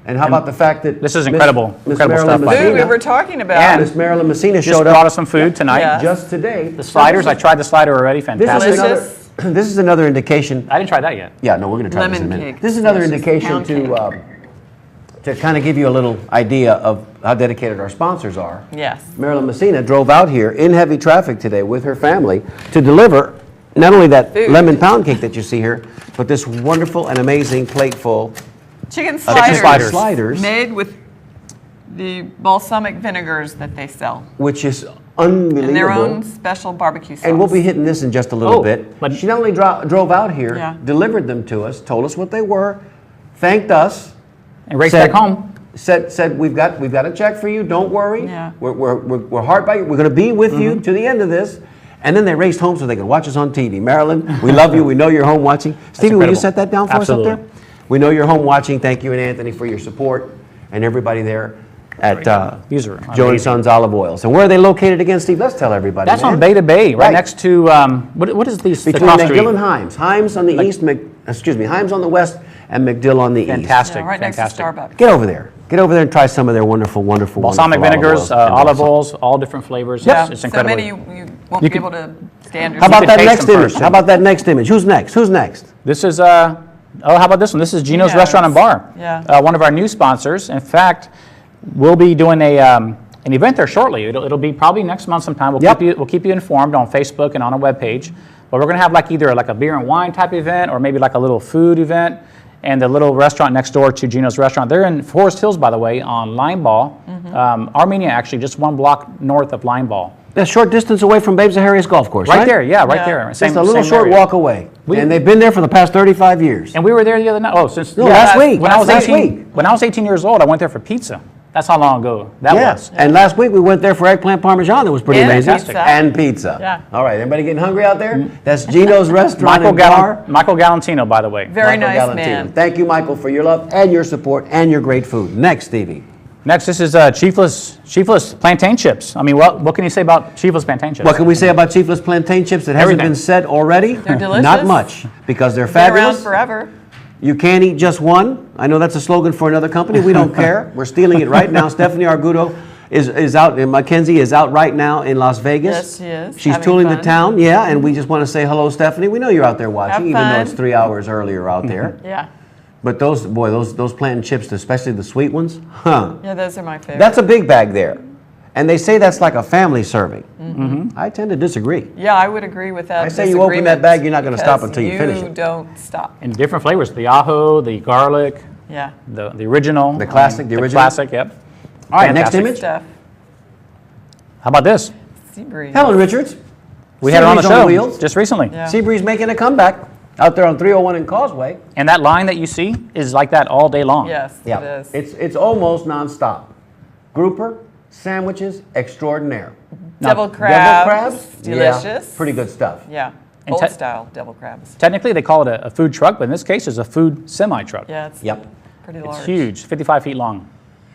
[SPEAKER 3] And how about the fact that
[SPEAKER 4] This is incredible-
[SPEAKER 3] Miss
[SPEAKER 4] incredible
[SPEAKER 3] Marilyn
[SPEAKER 4] stuff, by the way.
[SPEAKER 6] Food we
[SPEAKER 3] Messina-
[SPEAKER 6] were talking about.
[SPEAKER 3] and Miss Marilyn Messina
[SPEAKER 4] Just
[SPEAKER 3] showed
[SPEAKER 4] brought
[SPEAKER 3] up
[SPEAKER 4] us some food tonight.
[SPEAKER 6] Yeah.
[SPEAKER 3] just today.
[SPEAKER 4] The sliders, I tried the slider already.
[SPEAKER 3] This is
[SPEAKER 4] Fantastic.
[SPEAKER 3] another.
[SPEAKER 6] Delicious.
[SPEAKER 3] This is another indication.
[SPEAKER 4] I didn't try that yet.
[SPEAKER 3] Yeah, no, we're going to try this in a
[SPEAKER 6] Lemon
[SPEAKER 3] minute.
[SPEAKER 6] cake.
[SPEAKER 3] This is another
[SPEAKER 6] Delicious.
[SPEAKER 3] indication
[SPEAKER 6] Pound
[SPEAKER 3] to kind of give you a little idea of how dedicated our sponsors are.
[SPEAKER 6] Yes.
[SPEAKER 3] Marilyn Messina drove out here in heavy traffic today with her family to deliver not only that
[SPEAKER 6] Food.
[SPEAKER 3] lemon pound cake that you see here, but this wonderful and amazing plate full
[SPEAKER 6] Chicken
[SPEAKER 3] of
[SPEAKER 6] sliders.
[SPEAKER 3] sliders,
[SPEAKER 6] Made with the balsamic vinegars that they sell.
[SPEAKER 3] which is
[SPEAKER 6] And their own
[SPEAKER 3] unbelievable.
[SPEAKER 6] special barbecue sauce.
[SPEAKER 3] And we'll be hitting this in just a little
[SPEAKER 4] Oh,
[SPEAKER 3] bit.
[SPEAKER 4] but-
[SPEAKER 3] She not only drove out here,
[SPEAKER 6] Yeah.
[SPEAKER 3] delivered them to us, told us what they were, thanked us,
[SPEAKER 4] And race
[SPEAKER 3] said-
[SPEAKER 4] back home.
[SPEAKER 3] said we've got a check for you. Don't worry.
[SPEAKER 6] Yeah.
[SPEAKER 3] We're hard by you. We're going to be with you to the end of this. And then they raced home so they could watch us on TV. Marilyn, we love you. We know you're home watching. Stevie, will you
[SPEAKER 4] incredible.
[SPEAKER 3] set that down for
[SPEAKER 4] Absolutely.
[SPEAKER 3] us up there? We know you're home watching. Thank you and Anthony for your support and everybody there at
[SPEAKER 4] These are
[SPEAKER 3] Joe and
[SPEAKER 4] amazing.
[SPEAKER 3] Sons Olive Oils. And where are they located again, Steve? Let's tell everybody.
[SPEAKER 4] That's
[SPEAKER 3] man.
[SPEAKER 4] on Bay to Bay, right
[SPEAKER 3] Right.
[SPEAKER 4] next to, what is these? the
[SPEAKER 3] Between
[SPEAKER 4] cross
[SPEAKER 3] McGill and
[SPEAKER 4] street?
[SPEAKER 3] Himes. Himes on the east, Himes on the west, and McDill on the east.
[SPEAKER 4] Fantastic,
[SPEAKER 6] Yeah, right next to
[SPEAKER 4] fantastic.
[SPEAKER 6] Starbucks.
[SPEAKER 3] Get over there. Get over there and try some of their wonderful, wonderful,
[SPEAKER 4] Balsamic
[SPEAKER 3] wonderful
[SPEAKER 4] vinegars,
[SPEAKER 3] and
[SPEAKER 4] olive
[SPEAKER 3] balsam.
[SPEAKER 4] oils, all different flavors.
[SPEAKER 6] Yeah,
[SPEAKER 4] It's
[SPEAKER 6] so
[SPEAKER 4] incredible.
[SPEAKER 6] many you won't
[SPEAKER 4] You
[SPEAKER 6] be
[SPEAKER 4] can-
[SPEAKER 6] able to stand
[SPEAKER 3] How about
[SPEAKER 4] could
[SPEAKER 3] that
[SPEAKER 4] taste
[SPEAKER 3] next
[SPEAKER 4] them
[SPEAKER 3] image?
[SPEAKER 4] first,
[SPEAKER 3] How about that next image? Who's next? Who's next?
[SPEAKER 4] This is, how about this one? This is Gino's
[SPEAKER 6] Yes.
[SPEAKER 4] Restaurant and Bar.
[SPEAKER 6] Yeah.
[SPEAKER 4] One of our new sponsors. In fact, we'll be doing an event there shortly. It'll be probably next month sometime.
[SPEAKER 3] Yep.
[SPEAKER 4] We'll keep you informed on Facebook and on our webpage. But we're going to have either a beer and wine type event or maybe a little food event. And the little restaurant next door to Gino's Restaurant. They're in Forest Hills, by the way, on Limeball. Armenia, actually, just one block north of Limeball.
[SPEAKER 3] A short distance away from Babes and Harriet's golf course,
[SPEAKER 4] Right
[SPEAKER 3] right?
[SPEAKER 4] there, yeah, right
[SPEAKER 6] Yeah.
[SPEAKER 4] there.
[SPEAKER 3] Just a little short
[SPEAKER 4] area.
[SPEAKER 3] walk away. And they've been there for the past 35 years.
[SPEAKER 4] And we were there the other night. Oh, since
[SPEAKER 3] No, last week.
[SPEAKER 4] When I was
[SPEAKER 3] Last
[SPEAKER 4] 18,
[SPEAKER 3] week.
[SPEAKER 4] when I was 18 years old, I went there for pizza. That's how long ago that
[SPEAKER 3] Yes.
[SPEAKER 4] was.
[SPEAKER 3] And last week we went there for eggplant parmesan. That was pretty
[SPEAKER 6] And
[SPEAKER 3] amazing.
[SPEAKER 6] pizza.
[SPEAKER 3] And pizza.
[SPEAKER 6] Yeah.
[SPEAKER 3] All right. Anybody getting hungry out there? That's Gino's Restaurant
[SPEAKER 4] Michael,
[SPEAKER 3] and Bar.
[SPEAKER 4] Michael Galantino, by the way.
[SPEAKER 6] Very
[SPEAKER 3] Michael
[SPEAKER 6] nice
[SPEAKER 3] Galantino.
[SPEAKER 6] man.
[SPEAKER 3] Thank you, Michael, for your love and your support and your great food. Next, Stevie.
[SPEAKER 4] Next, this is Chiefless plantain chips. I mean, what can you say about Chiefless plantain chips?
[SPEAKER 3] What can we say about Chiefless plantain chips that hasn't
[SPEAKER 4] Everything.
[SPEAKER 3] been said already?
[SPEAKER 6] They're delicious.
[SPEAKER 3] Not much, because they're
[SPEAKER 6] Been around
[SPEAKER 3] fabulous.
[SPEAKER 6] forever.
[SPEAKER 3] You can't eat just one. I know that's a slogan for another company. We don't care. We're stealing it right now. Stephanie Argudo is out, and Mackenzie is out right now in Las Vegas.
[SPEAKER 6] Yes, she is.
[SPEAKER 3] She's
[SPEAKER 6] Having
[SPEAKER 3] touring the
[SPEAKER 6] fun.
[SPEAKER 3] town, yeah, and we just want to say hello, Stephanie. We know you're out there watching,
[SPEAKER 6] Have
[SPEAKER 3] even though
[SPEAKER 6] fun.
[SPEAKER 3] it's 3 hours earlier out there.
[SPEAKER 6] Yeah.
[SPEAKER 3] But those plantain chips, especially the sweet ones, huh?
[SPEAKER 6] Yeah, those are my favorite.
[SPEAKER 3] That's a big bag there. And they say that's like a family serving. I tend to disagree.
[SPEAKER 6] Yeah, I would agree with that.
[SPEAKER 3] I say you open that
[SPEAKER 6] disagreement
[SPEAKER 3] bag, you're not gonna stop
[SPEAKER 6] because
[SPEAKER 3] until you finish it.
[SPEAKER 6] You don't stop.
[SPEAKER 4] In different flavors, the ajo, the garlic,
[SPEAKER 6] Yeah.
[SPEAKER 4] the original.
[SPEAKER 3] The classic, the original?
[SPEAKER 4] classic, yep.
[SPEAKER 3] All right, next
[SPEAKER 4] Fantastic.
[SPEAKER 3] image.
[SPEAKER 6] Stuff.
[SPEAKER 4] How about this?
[SPEAKER 6] Sea breeze.
[SPEAKER 3] Helen Richards.
[SPEAKER 4] We had her on the
[SPEAKER 3] Seabreeze
[SPEAKER 4] show
[SPEAKER 3] wheels.
[SPEAKER 4] just recently.
[SPEAKER 6] Yeah.
[SPEAKER 3] Seabreeze making a comeback out there on 301 and Causeway.
[SPEAKER 4] And that line that you see is like that all day long.
[SPEAKER 6] Yes,
[SPEAKER 3] Yeah,
[SPEAKER 6] it is.
[SPEAKER 3] it's almost nonstop. Grouper sandwiches extraordinaire.
[SPEAKER 6] Devil
[SPEAKER 3] Devil
[SPEAKER 6] crabs.
[SPEAKER 3] crabs,
[SPEAKER 6] Delicious.
[SPEAKER 3] Yeah, pretty good stuff.
[SPEAKER 6] Yeah.
[SPEAKER 4] And
[SPEAKER 6] Old
[SPEAKER 4] te-
[SPEAKER 6] style devil crabs.
[SPEAKER 4] Technically, they call it a food truck, but in this case, it's a food semi-truck.
[SPEAKER 6] Yeah, it's
[SPEAKER 3] Yep.
[SPEAKER 6] pretty large.
[SPEAKER 4] It's huge, 55 feet long.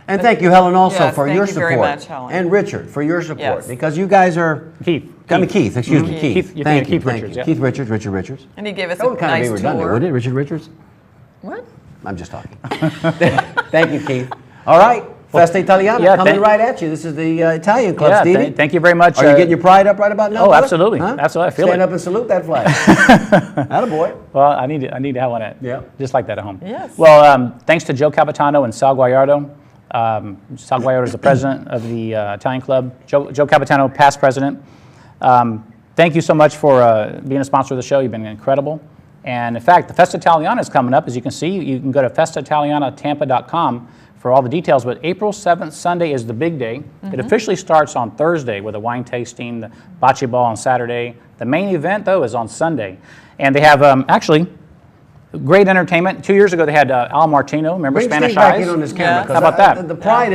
[SPEAKER 3] And thank you, Helen, also
[SPEAKER 6] Yes,
[SPEAKER 3] for
[SPEAKER 6] thank
[SPEAKER 3] your
[SPEAKER 6] you very
[SPEAKER 3] support.
[SPEAKER 6] much, Helen.
[SPEAKER 3] And Richard for your support,
[SPEAKER 6] Yes.
[SPEAKER 3] because you guys are.
[SPEAKER 4] Keith.
[SPEAKER 3] I mean, Keith, excuse me, Keith.
[SPEAKER 4] Keith, you're
[SPEAKER 3] Thank
[SPEAKER 4] thinking
[SPEAKER 3] you,
[SPEAKER 4] Keith
[SPEAKER 3] thank
[SPEAKER 4] Richards,
[SPEAKER 3] you.
[SPEAKER 4] yeah.
[SPEAKER 3] Keith Richards, Richard Richards.
[SPEAKER 6] And he gave us
[SPEAKER 3] That
[SPEAKER 6] a
[SPEAKER 3] would kind of be
[SPEAKER 6] nice
[SPEAKER 3] redundant,
[SPEAKER 6] tour.
[SPEAKER 3] wouldn't it, Richard Richards?
[SPEAKER 6] What?
[SPEAKER 3] I'm just talking. Thank you, Keith. All right, Festa Italiana
[SPEAKER 4] yeah,
[SPEAKER 3] coming
[SPEAKER 4] thank-
[SPEAKER 3] right at you. This is the Italian club,
[SPEAKER 4] Yeah,
[SPEAKER 3] Stevie.
[SPEAKER 4] thank you very much.
[SPEAKER 3] Are you getting your pride up right about now?
[SPEAKER 4] Oh,
[SPEAKER 3] brother?
[SPEAKER 4] absolutely. Absolutely, I feel
[SPEAKER 3] Stand
[SPEAKER 4] it.
[SPEAKER 3] up and salute that flag. Attaboy.
[SPEAKER 4] Well, I need to have one
[SPEAKER 3] Yeah.
[SPEAKER 4] just like that at home.
[SPEAKER 6] Yes.
[SPEAKER 4] Well, thanks to Joe Capitano and Sal Guayardo. Sal Guayardo is the president of the Italian club. Joe Capitano, past president. Thank you so much for being a sponsor of the show. You've been incredible. And in fact, the Festa Italiana is coming up. As you can see, you can go to festaitalianatampa.com for all the details. But April 7th, Sunday, is the big day. It officially starts on Thursday with a wine tasting, the bocce ball on Saturday. The main event, though, is on Sunday. And they have actually great entertainment. 2 years ago, they had Al Martino. Remember
[SPEAKER 3] Bring
[SPEAKER 4] Spanish
[SPEAKER 3] Steve back
[SPEAKER 4] Eyes?
[SPEAKER 3] in on this camera.
[SPEAKER 6] Yeah.
[SPEAKER 3] 'cause
[SPEAKER 4] How about that?
[SPEAKER 3] The pride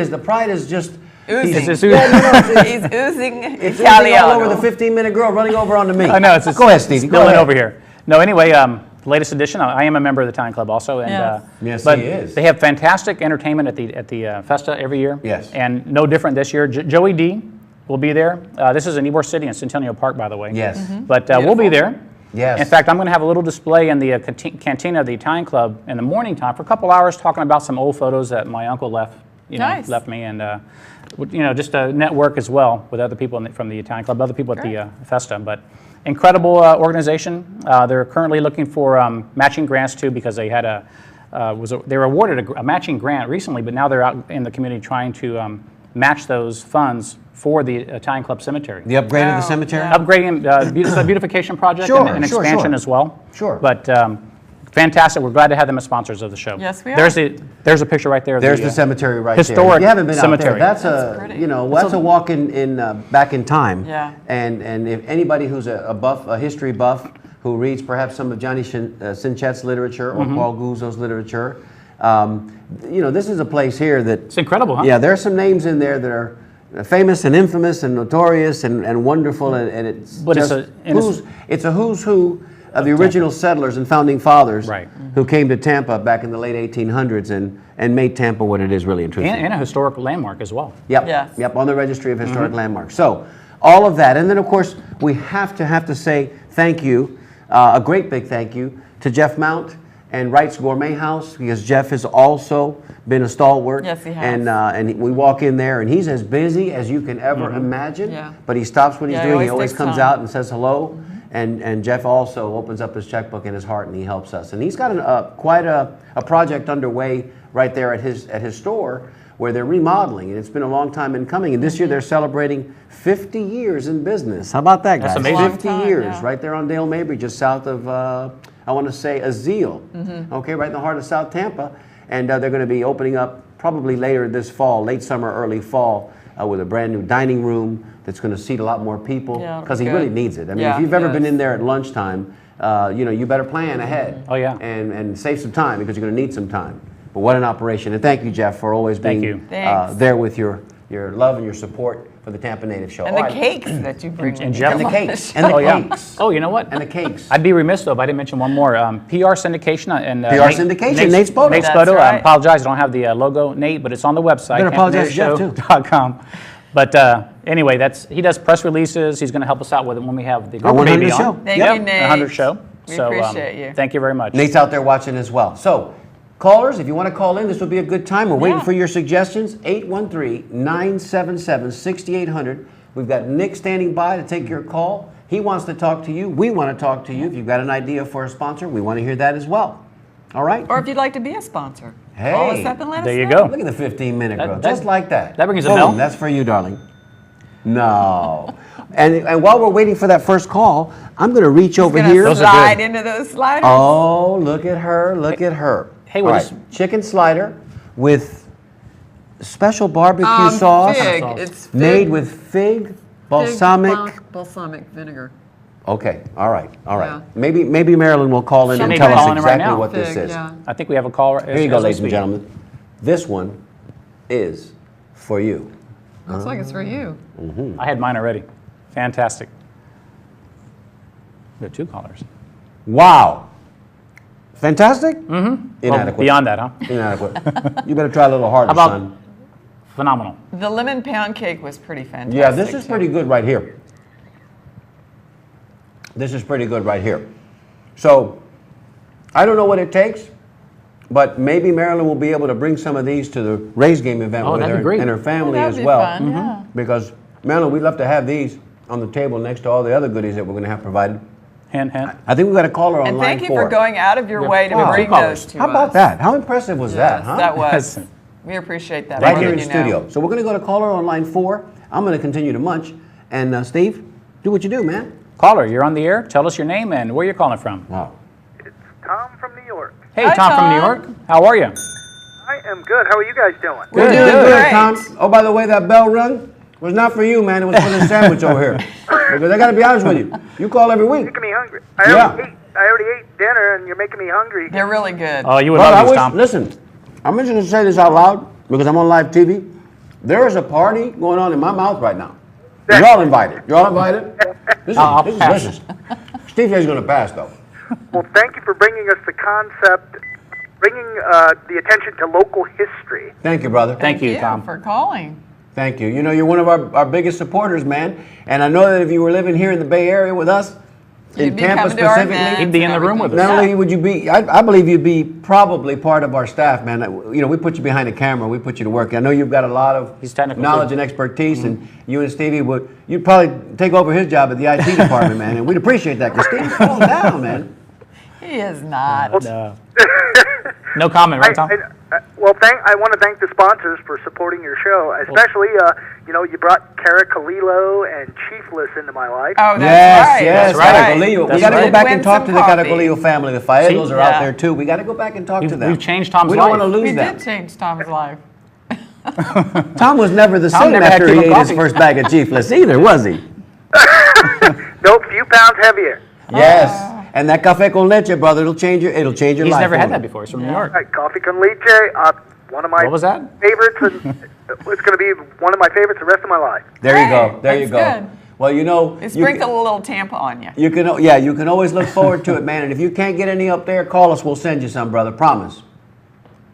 [SPEAKER 3] is just.
[SPEAKER 6] Oozing.
[SPEAKER 4] It's just-
[SPEAKER 3] Yeah, no, it's-
[SPEAKER 6] He's oozing
[SPEAKER 3] It's oozing
[SPEAKER 6] Italiano.
[SPEAKER 3] all over the 15-minute girl running over onto me.
[SPEAKER 4] I know. It's just
[SPEAKER 3] Go ahead, Stevie. Go
[SPEAKER 4] spilling
[SPEAKER 3] ahead.
[SPEAKER 4] over here. No, anyway, the latest edition. I am a member of the Italian Club also, and
[SPEAKER 6] Yes.
[SPEAKER 3] Yes,
[SPEAKER 4] but
[SPEAKER 3] he is.
[SPEAKER 4] they have fantastic entertainment at the Festa every year.
[SPEAKER 3] Yes.
[SPEAKER 4] and no different this year. Joey D will be there. This is in Ybor City in Centennial Park, by the way.
[SPEAKER 3] Yes.
[SPEAKER 4] But we'll be there.
[SPEAKER 3] Yes.
[SPEAKER 4] In fact, I'm going to have a little display in the cantina of the Italian Club in the morning time for a couple hours, talking about some old photos that my uncle left.
[SPEAKER 6] Nice.
[SPEAKER 4] Left me, and just a network as well with other people from the Italian Club, other people at the Festa. But incredible organization. They're currently looking for matching grants too, because they had they were awarded a matching grant recently, but now they're out in the community trying to match those funds for the Italian Club Cemetery.
[SPEAKER 3] The upgrade of the cemetery?
[SPEAKER 6] yeah.
[SPEAKER 4] Upgrading, it's a beautification project
[SPEAKER 3] Sure,
[SPEAKER 4] and
[SPEAKER 3] sure,
[SPEAKER 4] expansion
[SPEAKER 3] sure.
[SPEAKER 4] as well.
[SPEAKER 3] Sure.
[SPEAKER 4] But fantastic. We're glad to have them as sponsors of the show.
[SPEAKER 6] Yes, we are.
[SPEAKER 4] There's a picture right there. Of
[SPEAKER 3] There's the cemetery right there.
[SPEAKER 4] historic
[SPEAKER 3] If you haven't been
[SPEAKER 4] cemetery.
[SPEAKER 3] out there,
[SPEAKER 6] That's pretty.
[SPEAKER 3] that's a walk in back in time.
[SPEAKER 6] Yeah.
[SPEAKER 3] And if anybody who's a history buff, who reads perhaps some of Johnny Sinchet's literature or Paul Guzzo's literature, this is a place here that
[SPEAKER 4] It's incredible, huh?
[SPEAKER 3] Yeah, there are some names in there that are famous and infamous and notorious and wonderful, and it's
[SPEAKER 4] But it's
[SPEAKER 3] just
[SPEAKER 4] it's
[SPEAKER 3] a who's who of the original settlers and founding fathers
[SPEAKER 4] Right.
[SPEAKER 3] who came to Tampa back in the late 1800s and made Tampa what it is really and truly.
[SPEAKER 4] and a historic landmark as well.
[SPEAKER 3] Yep.
[SPEAKER 6] Yes.
[SPEAKER 3] Yep. On the Registry of Historic Landmarks. So, all of that, and then of course we have to say thank you, a great big thank you to Jeff Mount and Wright's Gourmet House, because Jeff has also been a stalwart.
[SPEAKER 6] Yes, he has.
[SPEAKER 3] And we walk in there, and he's as busy as you can ever imagine.
[SPEAKER 6] Yeah.
[SPEAKER 3] But he stops what he's
[SPEAKER 6] Yeah, he
[SPEAKER 3] doing. He
[SPEAKER 6] always
[SPEAKER 3] always
[SPEAKER 6] takes
[SPEAKER 3] comes
[SPEAKER 6] time.
[SPEAKER 3] out and says hello. And Jeff also opens up his checkbook and his heart, and he helps us. And he's got quite a project underway right there at his store, where they're remodeling, and it's been a long time in coming. And this year they're celebrating 50 years in business. How about that, guys?
[SPEAKER 4] That's amazing.
[SPEAKER 3] 50
[SPEAKER 6] Long time,
[SPEAKER 3] years,
[SPEAKER 6] yeah.
[SPEAKER 3] right there on Dale Mabry, just south of, I want to say, Azeel. Okay, right in the heart of South Tampa. And they're going to be opening up probably later this fall, late summer, early fall, with a brand new dining room that's going to seat a lot more people,
[SPEAKER 6] Yeah,
[SPEAKER 3] because he
[SPEAKER 6] good.
[SPEAKER 3] really needs it. I mean,
[SPEAKER 6] Yeah,
[SPEAKER 3] if you've
[SPEAKER 6] he
[SPEAKER 3] ever been
[SPEAKER 6] does.
[SPEAKER 3] in there at lunchtime, you better plan ahead.
[SPEAKER 4] Oh, yeah.
[SPEAKER 3] And save some time, because you're going to need some time. But what an operation. And thank you, Jeff, for always
[SPEAKER 4] Thank
[SPEAKER 3] being
[SPEAKER 4] you.
[SPEAKER 6] Thanks.
[SPEAKER 3] there with your love and your support for the Tampa Native Show.
[SPEAKER 6] And
[SPEAKER 3] All
[SPEAKER 6] the
[SPEAKER 3] right.
[SPEAKER 6] cakes that you bring.
[SPEAKER 4] And
[SPEAKER 6] when you
[SPEAKER 4] Jeff-
[SPEAKER 3] And the
[SPEAKER 6] come on
[SPEAKER 3] cakes.
[SPEAKER 6] show.
[SPEAKER 3] And the
[SPEAKER 4] Oh, yeah.
[SPEAKER 3] cakes.
[SPEAKER 4] Oh, you know what?
[SPEAKER 3] And the cakes.
[SPEAKER 4] I'd be remiss though if I didn't mention one more. PR syndication and
[SPEAKER 3] PR syndication, Nate Spoto.
[SPEAKER 4] Nate
[SPEAKER 6] That's
[SPEAKER 4] Spoto. I
[SPEAKER 6] right.
[SPEAKER 4] apologize, I don't have the logo, Nate, but it's on the website.
[SPEAKER 3] Better apologize to Jeff, too.
[SPEAKER 4] CampNativeShow.com. But anyway, he does press releases. He's going to help us out with it when we have the
[SPEAKER 3] Our
[SPEAKER 4] Group Baby
[SPEAKER 3] 100th
[SPEAKER 4] on.
[SPEAKER 3] show.
[SPEAKER 6] Thank
[SPEAKER 3] Yep.
[SPEAKER 6] you, Nate.
[SPEAKER 4] 100 show.
[SPEAKER 6] We
[SPEAKER 4] So,
[SPEAKER 6] appreciate you.
[SPEAKER 4] Thank you very much.
[SPEAKER 3] Nate's out there watching as well. So, callers, if you want to call in, this will be a good time. We're waiting
[SPEAKER 6] Yeah.
[SPEAKER 3] for your suggestions. 813-977-6800. We've got Nick standing by to take your call. He wants to talk to you. We want to talk to you. If you've got an idea for a sponsor, we want to hear that as well. All right?
[SPEAKER 6] Or if you'd like to be a sponsor,
[SPEAKER 3] Hey.
[SPEAKER 6] call us up and let
[SPEAKER 4] There
[SPEAKER 6] us
[SPEAKER 4] you
[SPEAKER 6] know.
[SPEAKER 4] go.
[SPEAKER 3] Look at the 15-minute
[SPEAKER 4] That-
[SPEAKER 3] growth,
[SPEAKER 4] that-
[SPEAKER 3] just like that.
[SPEAKER 4] that rings a
[SPEAKER 3] Boom,
[SPEAKER 4] bell.
[SPEAKER 3] That's for you, darling. No. And while we're waiting for that first call, I'm going to reach over
[SPEAKER 6] Gonna
[SPEAKER 3] here.
[SPEAKER 4] Those are
[SPEAKER 6] slide
[SPEAKER 4] good.
[SPEAKER 6] into those sliders.
[SPEAKER 3] Oh, look at her, look at her.
[SPEAKER 4] Hey,
[SPEAKER 3] All
[SPEAKER 4] we're
[SPEAKER 3] right,
[SPEAKER 4] just-
[SPEAKER 3] chicken slider with special barbecue sauce
[SPEAKER 6] Fig. It's fig.
[SPEAKER 3] made with fig, balsamic.
[SPEAKER 6] Balsamic vinegar.
[SPEAKER 3] Okay, all right.
[SPEAKER 6] Yeah.
[SPEAKER 3] Maybe Marilyn will call in
[SPEAKER 4] She
[SPEAKER 3] and
[SPEAKER 4] may
[SPEAKER 3] tell
[SPEAKER 4] be
[SPEAKER 3] us
[SPEAKER 4] calling in right
[SPEAKER 3] exactly
[SPEAKER 4] now.
[SPEAKER 3] what this
[SPEAKER 6] Fig,
[SPEAKER 3] is.
[SPEAKER 6] yeah.
[SPEAKER 4] I think we have a call.
[SPEAKER 3] Here you go, ladies and gentlemen. This one is for you.
[SPEAKER 6] Looks like it's for you.
[SPEAKER 4] I had mine already. Fantastic. We have two callers.
[SPEAKER 3] Wow. Fantastic? Mm-hmm. Inadequate.
[SPEAKER 4] Well, beyond that, huh?
[SPEAKER 3] Inadequate. You better try a little harder,
[SPEAKER 4] How about-
[SPEAKER 3] son.
[SPEAKER 4] Phenomenal.
[SPEAKER 6] The lemon pound cake was pretty fantastic.
[SPEAKER 3] Yeah, this is
[SPEAKER 6] too.
[SPEAKER 3] pretty good right here. This is pretty good right here. So, I don't know what it takes, but maybe Marilyn will be able to bring some of these to the Rays game event
[SPEAKER 4] Oh,
[SPEAKER 3] with
[SPEAKER 4] that'd
[SPEAKER 3] her
[SPEAKER 4] be great.
[SPEAKER 3] and her family
[SPEAKER 6] that'd
[SPEAKER 3] as
[SPEAKER 6] be
[SPEAKER 3] well.
[SPEAKER 6] fun, yeah.
[SPEAKER 3] Because, Marilyn, we'd love to have these on the table next to all the other goodies that we're going to have provided.
[SPEAKER 4] Hint.
[SPEAKER 3] I think we've got a caller on
[SPEAKER 6] And
[SPEAKER 3] line
[SPEAKER 6] thank you
[SPEAKER 3] 4.
[SPEAKER 6] for going out of your way to
[SPEAKER 4] wow,
[SPEAKER 6] bring
[SPEAKER 4] two callers.
[SPEAKER 6] those to
[SPEAKER 3] How
[SPEAKER 6] us.
[SPEAKER 3] about that? How impressive was that,
[SPEAKER 6] Yes,
[SPEAKER 3] huh?
[SPEAKER 6] that was.
[SPEAKER 4] Yes.
[SPEAKER 6] We appreciate that.
[SPEAKER 3] Right
[SPEAKER 6] more
[SPEAKER 3] here
[SPEAKER 6] than
[SPEAKER 3] in
[SPEAKER 6] you know.
[SPEAKER 3] studio. So we're going to go to caller on line 4. I'm going to continue to munch. And Steve, do what you do, man.
[SPEAKER 4] Caller, you're on the air. Tell us your name and where you're calling from.
[SPEAKER 3] Wow.
[SPEAKER 5] It's Tom from New York.
[SPEAKER 4] Hey,
[SPEAKER 6] Hi,
[SPEAKER 4] Tom from New
[SPEAKER 6] Tom.
[SPEAKER 4] York. How are you?
[SPEAKER 5] I am good. How are you guys doing?
[SPEAKER 6] We're
[SPEAKER 3] Doing
[SPEAKER 6] doing
[SPEAKER 3] good,
[SPEAKER 6] great.
[SPEAKER 3] Tom. Oh, by the way, that bell rung was not for you, man. It was for the sandwich over here. Because I got to be honest with you. You call every week.
[SPEAKER 5] Making me hungry.
[SPEAKER 3] Yeah.
[SPEAKER 5] I already ate dinner, and you're making me hungry.
[SPEAKER 6] They're really good.
[SPEAKER 4] Oh, you would
[SPEAKER 3] Well,
[SPEAKER 4] love
[SPEAKER 3] I
[SPEAKER 4] these,
[SPEAKER 3] wish,
[SPEAKER 4] Tom.
[SPEAKER 3] listen, I'm just going to say this out loud because I'm on live TV. There is a party going on in my mouth right now. You're all invited. You're all invited. This
[SPEAKER 4] I'll
[SPEAKER 3] is
[SPEAKER 4] pass.
[SPEAKER 3] delicious. Steve says he's going to pass, though.
[SPEAKER 5] Well, thank you for bringing us the concept, bringing the attention to local history.
[SPEAKER 3] Thank you, brother.
[SPEAKER 4] Thank you, Tom.
[SPEAKER 6] for calling.
[SPEAKER 3] Thank you. You know, you're one of our biggest supporters, man. And I know that if you were living here in the Bay Area with us, in
[SPEAKER 6] You'd be
[SPEAKER 3] Tampa
[SPEAKER 6] coming to our
[SPEAKER 3] specifically,
[SPEAKER 6] events
[SPEAKER 4] He'd be
[SPEAKER 6] and
[SPEAKER 4] in the room with
[SPEAKER 6] everything.
[SPEAKER 4] us.
[SPEAKER 3] not only would you be, I believe you'd be probably part of our staff, man. You know, we put you behind the camera, we put you to work. I know you've got a lot of
[SPEAKER 4] He's technical,
[SPEAKER 3] knowledge
[SPEAKER 4] too.
[SPEAKER 3] and expertise, and you and Stevie you'd probably take over his job at the IT department, man. And we'd appreciate that because Steve's calling down, man.
[SPEAKER 6] He is not.
[SPEAKER 4] No comment, right, Tom?
[SPEAKER 5] Well, I want to thank the sponsors for supporting your show, especially, you brought Cara Colillo and Chiefless into my life.
[SPEAKER 6] Oh, that's right.
[SPEAKER 3] Yes,
[SPEAKER 6] That's right.
[SPEAKER 3] Caracalillo. We
[SPEAKER 4] That's
[SPEAKER 3] got to
[SPEAKER 4] right.
[SPEAKER 3] go back
[SPEAKER 6] Win
[SPEAKER 3] and talk
[SPEAKER 6] some
[SPEAKER 3] to the
[SPEAKER 6] coffee.
[SPEAKER 3] Caracalillo family. The Faedos are
[SPEAKER 6] Yeah.
[SPEAKER 3] out there too. We got to go back and talk to them.
[SPEAKER 4] We've changed Tom's
[SPEAKER 3] We don't
[SPEAKER 4] life.
[SPEAKER 3] want to lose
[SPEAKER 6] We
[SPEAKER 3] them.
[SPEAKER 6] did change Tom's life.
[SPEAKER 3] Tom was never the same
[SPEAKER 4] never had
[SPEAKER 3] after
[SPEAKER 4] tea
[SPEAKER 3] he
[SPEAKER 4] with
[SPEAKER 3] ate his
[SPEAKER 4] coffee.
[SPEAKER 3] first bag of Chiefless either, was he?
[SPEAKER 5] Nope, few pounds heavier.
[SPEAKER 3] Yes. And that café con leche, brother, it'll change your
[SPEAKER 4] He's
[SPEAKER 3] life.
[SPEAKER 4] never had
[SPEAKER 3] won't
[SPEAKER 4] that
[SPEAKER 3] it?
[SPEAKER 4] before. He's from New York.
[SPEAKER 5] All right, coffee con leche, one of my
[SPEAKER 4] What was that?
[SPEAKER 5] favorites, and it's going to be one of my favorites the rest of my life.
[SPEAKER 3] There you go.
[SPEAKER 6] Hey,
[SPEAKER 3] There you
[SPEAKER 6] that's
[SPEAKER 3] go.
[SPEAKER 6] good.
[SPEAKER 3] Well,
[SPEAKER 6] It
[SPEAKER 3] you
[SPEAKER 6] sprinkled
[SPEAKER 3] can,
[SPEAKER 6] a little Tampa on you.
[SPEAKER 3] you can always look forward to it, man. And if you can't get any up there, call us. We'll send you some, brother. Promise.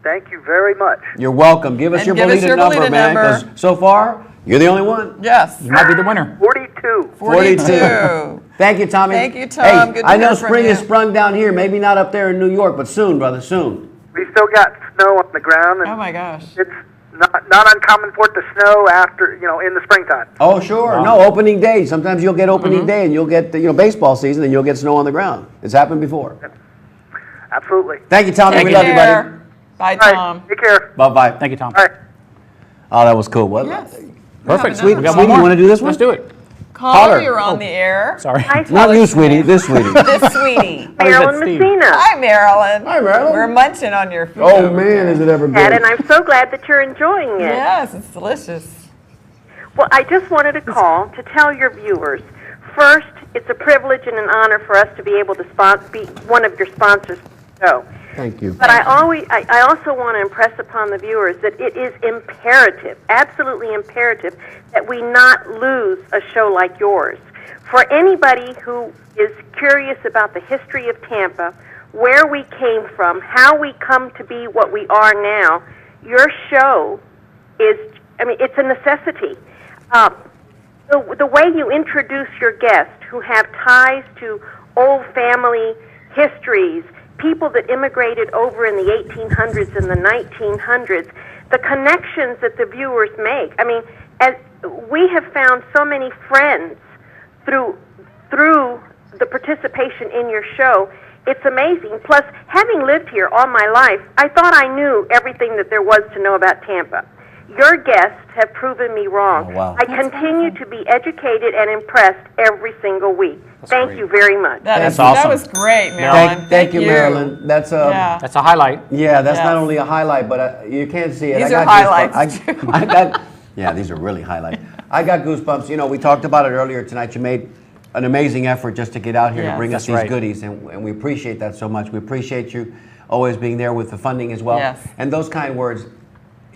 [SPEAKER 5] Thank you very much.
[SPEAKER 3] You're welcome. Give us
[SPEAKER 6] And
[SPEAKER 3] your
[SPEAKER 6] give us
[SPEAKER 3] Bolita
[SPEAKER 6] your
[SPEAKER 3] number,
[SPEAKER 6] Bolita
[SPEAKER 3] man.
[SPEAKER 6] number.
[SPEAKER 3] Because so far, you're the only one.
[SPEAKER 6] Yes.
[SPEAKER 4] You might be the winner.
[SPEAKER 5] 42.
[SPEAKER 6] 42.
[SPEAKER 3] Thank you, Tommy.
[SPEAKER 6] Thank you, Tom.
[SPEAKER 3] Hey,
[SPEAKER 6] Good to
[SPEAKER 3] I know
[SPEAKER 6] hear from
[SPEAKER 3] spring
[SPEAKER 6] you.
[SPEAKER 3] has sprung down here. Maybe not up there in New York, but soon, brother, soon.
[SPEAKER 5] We still got snow on the ground, and
[SPEAKER 6] Oh my gosh.
[SPEAKER 5] it's not uncommon for it to snow after, in the springtime.
[SPEAKER 3] Oh, sure. No, opening day. Sometimes you'll get opening day and you'll get, baseball season and you'll get snow on the ground. It's happened before.
[SPEAKER 5] Absolutely.
[SPEAKER 3] Thank you, Tommy.
[SPEAKER 6] Take
[SPEAKER 3] We love you, buddy.
[SPEAKER 6] care. Bye,
[SPEAKER 5] All
[SPEAKER 6] Tom.
[SPEAKER 5] right, take care.
[SPEAKER 3] Bye-bye.
[SPEAKER 4] Thank you, Tom.
[SPEAKER 5] All right.
[SPEAKER 3] Oh, that was cool. What?
[SPEAKER 6] Yes.
[SPEAKER 3] Perfect.
[SPEAKER 6] Sweet.
[SPEAKER 3] Sweet. Sweetie, you want to do this one?
[SPEAKER 4] Let's do it.
[SPEAKER 6] Caller, you're on the air.
[SPEAKER 4] Sorry.
[SPEAKER 3] Not you, sweetie. This sweetie.
[SPEAKER 6] This sweetie.
[SPEAKER 10] Marilyn
[SPEAKER 4] Steve?
[SPEAKER 10] Messina.
[SPEAKER 6] Hi, Marilyn.
[SPEAKER 3] Hi, Marilyn.
[SPEAKER 6] We're munching on your food.
[SPEAKER 3] Oh, man, is it ever
[SPEAKER 10] Ed,
[SPEAKER 3] good.
[SPEAKER 10] and I'm so glad that you're enjoying it.
[SPEAKER 6] Yes, it's delicious.
[SPEAKER 10] Well, I just wanted to call to tell your viewers. First, it's a privilege and an honor for us to be able to be one of your sponsors for the show.
[SPEAKER 3] Thank you.
[SPEAKER 10] But I also want to impress upon the viewers that it is imperative, absolutely imperative, that we not lose a show like yours. For anybody who is curious about the history of Tampa, where we came from, how we come to be what we are now, your show is, it's a necessity. The way you introduce your guests who have ties to old family histories, people that immigrated over in the 1800s and the 1900s, the connections that the viewers make. As we have found so many friends through the participation in your show, it's amazing. Plus, having lived here all my life, I thought I knew everything that there was to know about Tampa. Your guests have proven me wrong.
[SPEAKER 3] Oh, wow.
[SPEAKER 10] I continue to be educated and impressed every single week. Thank you very much.
[SPEAKER 4] That's
[SPEAKER 6] That
[SPEAKER 4] awesome.
[SPEAKER 6] was great, Marilyn.
[SPEAKER 3] Thank you, Marilyn. That's
[SPEAKER 6] Yeah.
[SPEAKER 4] That's a highlight.
[SPEAKER 3] Yeah, that's not
[SPEAKER 6] Yes.
[SPEAKER 3] only a highlight, but you can't see it.
[SPEAKER 6] These
[SPEAKER 3] I
[SPEAKER 6] are
[SPEAKER 3] got
[SPEAKER 6] highlights,
[SPEAKER 3] goosebumps. I got, yeah, these are really highlights. I got goosebumps. We talked about it earlier tonight. You made an amazing effort just to get out here
[SPEAKER 6] Yes.
[SPEAKER 3] and bring us
[SPEAKER 4] That's
[SPEAKER 3] these
[SPEAKER 4] right.
[SPEAKER 3] goodies, and we appreciate that so much. We appreciate you always being there with the funding as well.
[SPEAKER 6] Yes.
[SPEAKER 3] And those kind words,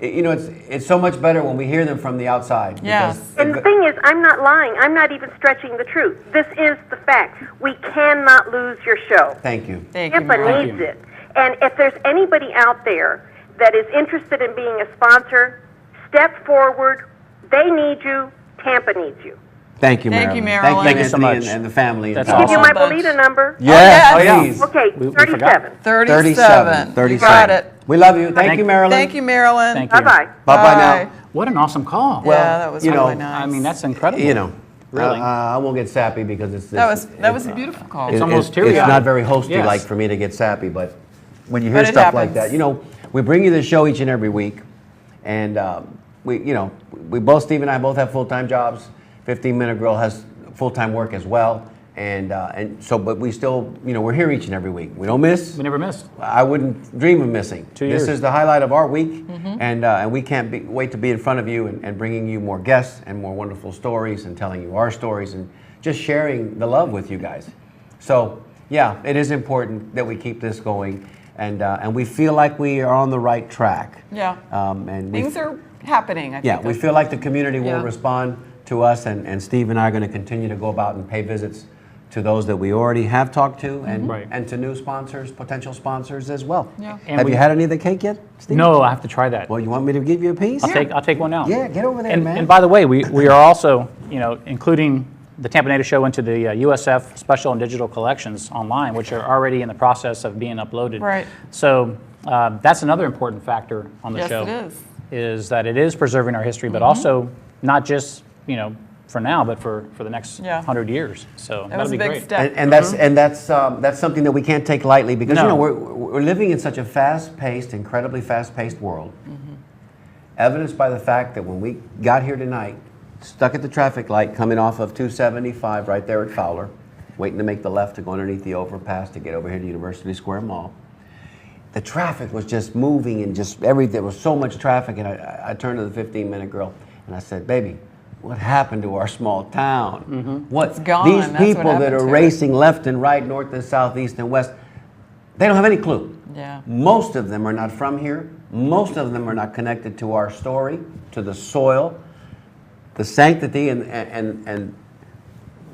[SPEAKER 3] it's so much better when we hear them from the outside.
[SPEAKER 6] Yes.
[SPEAKER 3] because
[SPEAKER 10] And the thing is, I'm not lying. I'm not even stretching the truth. This is the fact. We cannot lose your show.
[SPEAKER 3] Thank you.
[SPEAKER 6] Thank you,
[SPEAKER 10] Tampa
[SPEAKER 6] Marilyn.
[SPEAKER 10] needs it. And if there's anybody out there that is interested in being a sponsor, step forward. They need you. Tampa needs you.
[SPEAKER 3] Thank you,
[SPEAKER 6] Thank
[SPEAKER 3] Marilyn.
[SPEAKER 6] you, Marilyn.
[SPEAKER 3] Thank you,
[SPEAKER 4] Thank you so
[SPEAKER 3] Anthony,
[SPEAKER 4] much.
[SPEAKER 3] and the family.
[SPEAKER 4] That's
[SPEAKER 10] Give you
[SPEAKER 4] awesome.
[SPEAKER 10] my
[SPEAKER 6] bunch.
[SPEAKER 10] Bolita number.
[SPEAKER 3] Yes,
[SPEAKER 6] Oh, yeah.
[SPEAKER 3] please.
[SPEAKER 10] Okay,
[SPEAKER 4] We
[SPEAKER 10] 37.
[SPEAKER 6] 37.
[SPEAKER 3] 37.
[SPEAKER 6] You got it.
[SPEAKER 3] We love you. Thank you, Marilyn.
[SPEAKER 6] Thank you, Marilyn.
[SPEAKER 4] Thank you.
[SPEAKER 10] Bye-bye.
[SPEAKER 3] Bye-bye now.
[SPEAKER 4] What an awesome call.
[SPEAKER 6] Yeah, that was
[SPEAKER 3] you know,
[SPEAKER 6] really nice.
[SPEAKER 4] I mean, that's incredible.
[SPEAKER 3] Really?
[SPEAKER 4] Really.
[SPEAKER 3] I won't get sappy because it's
[SPEAKER 6] that was a beautiful call.
[SPEAKER 4] It's almost teary-eyed.
[SPEAKER 3] It's not very hosty like
[SPEAKER 4] Yes.
[SPEAKER 3] for me to get sappy, but when you hear
[SPEAKER 6] But it
[SPEAKER 3] stuff like
[SPEAKER 6] happens.
[SPEAKER 3] that, we bring you this show each and every week, and we both, Steve and I both have full-time jobs. 15-Minute Grill has full-time work as well, and so, but we still, we're here each and every week. We don't miss.
[SPEAKER 4] We never missed.
[SPEAKER 3] I wouldn't dream of missing.
[SPEAKER 4] 2 years.
[SPEAKER 3] This is the highlight of our week, and we can't wait to be in front of you and bringing you more guests and more wonderful stories and telling you our stories and just sharing the love with you guys. So, yeah, it is important that we keep this going, and we feel like we are on the right track.
[SPEAKER 6] Yeah.
[SPEAKER 3] And we
[SPEAKER 6] Things are happening, I think.
[SPEAKER 3] yeah, we feel like the community will
[SPEAKER 6] Yeah.
[SPEAKER 3] respond to us, and Steve and I are going to continue to go about and pay visits to those that we already have talked to, and
[SPEAKER 4] Right.
[SPEAKER 3] and to new sponsors, potential sponsors as well.
[SPEAKER 6] Yeah.
[SPEAKER 4] And
[SPEAKER 3] Have
[SPEAKER 4] we-
[SPEAKER 3] you had any of the cake yet, Steve?
[SPEAKER 4] No, I have to try that.
[SPEAKER 3] Well, you want me to give you a piece?
[SPEAKER 4] I'll take one now.
[SPEAKER 3] Yeah, get over there,
[SPEAKER 4] and,
[SPEAKER 3] man.
[SPEAKER 4] And by the way, we are also, including the Tampa Native Show into the USF Special and Digital Collections online, which are already in the process of being uploaded.
[SPEAKER 6] Right.
[SPEAKER 4] So that's another important factor on the
[SPEAKER 6] Yes,
[SPEAKER 4] show.
[SPEAKER 6] it is.
[SPEAKER 4] Is that it is preserving our history, but also not just for now, but for the next 100 years. So
[SPEAKER 6] That was
[SPEAKER 4] that'll
[SPEAKER 6] a
[SPEAKER 4] be
[SPEAKER 6] big
[SPEAKER 4] great.
[SPEAKER 6] step.
[SPEAKER 3] And that's something that we can't take lightly because
[SPEAKER 4] No.
[SPEAKER 3] you know we're living in such a fast-paced, incredibly fast-paced world. Evidenced by the fact that when we got here tonight, stuck at the traffic light coming off of 275 right there at Fowler, waiting to make the left to go underneath the overpass to get over here to University Square Mall. The traffic was just moving and just everything. There was so much traffic, and I turned to the 15-minute girl and I said, "Baby, what happened to our small town? What
[SPEAKER 6] It's gone.
[SPEAKER 3] these
[SPEAKER 6] That's what
[SPEAKER 3] people that
[SPEAKER 6] happened
[SPEAKER 3] are
[SPEAKER 6] to it.
[SPEAKER 3] racing left and right, north and south, east and west, they don't have any clue.
[SPEAKER 6] Yeah.
[SPEAKER 3] Most of them are not from here. Most of them are not connected to our story, to the soil, the sanctity, and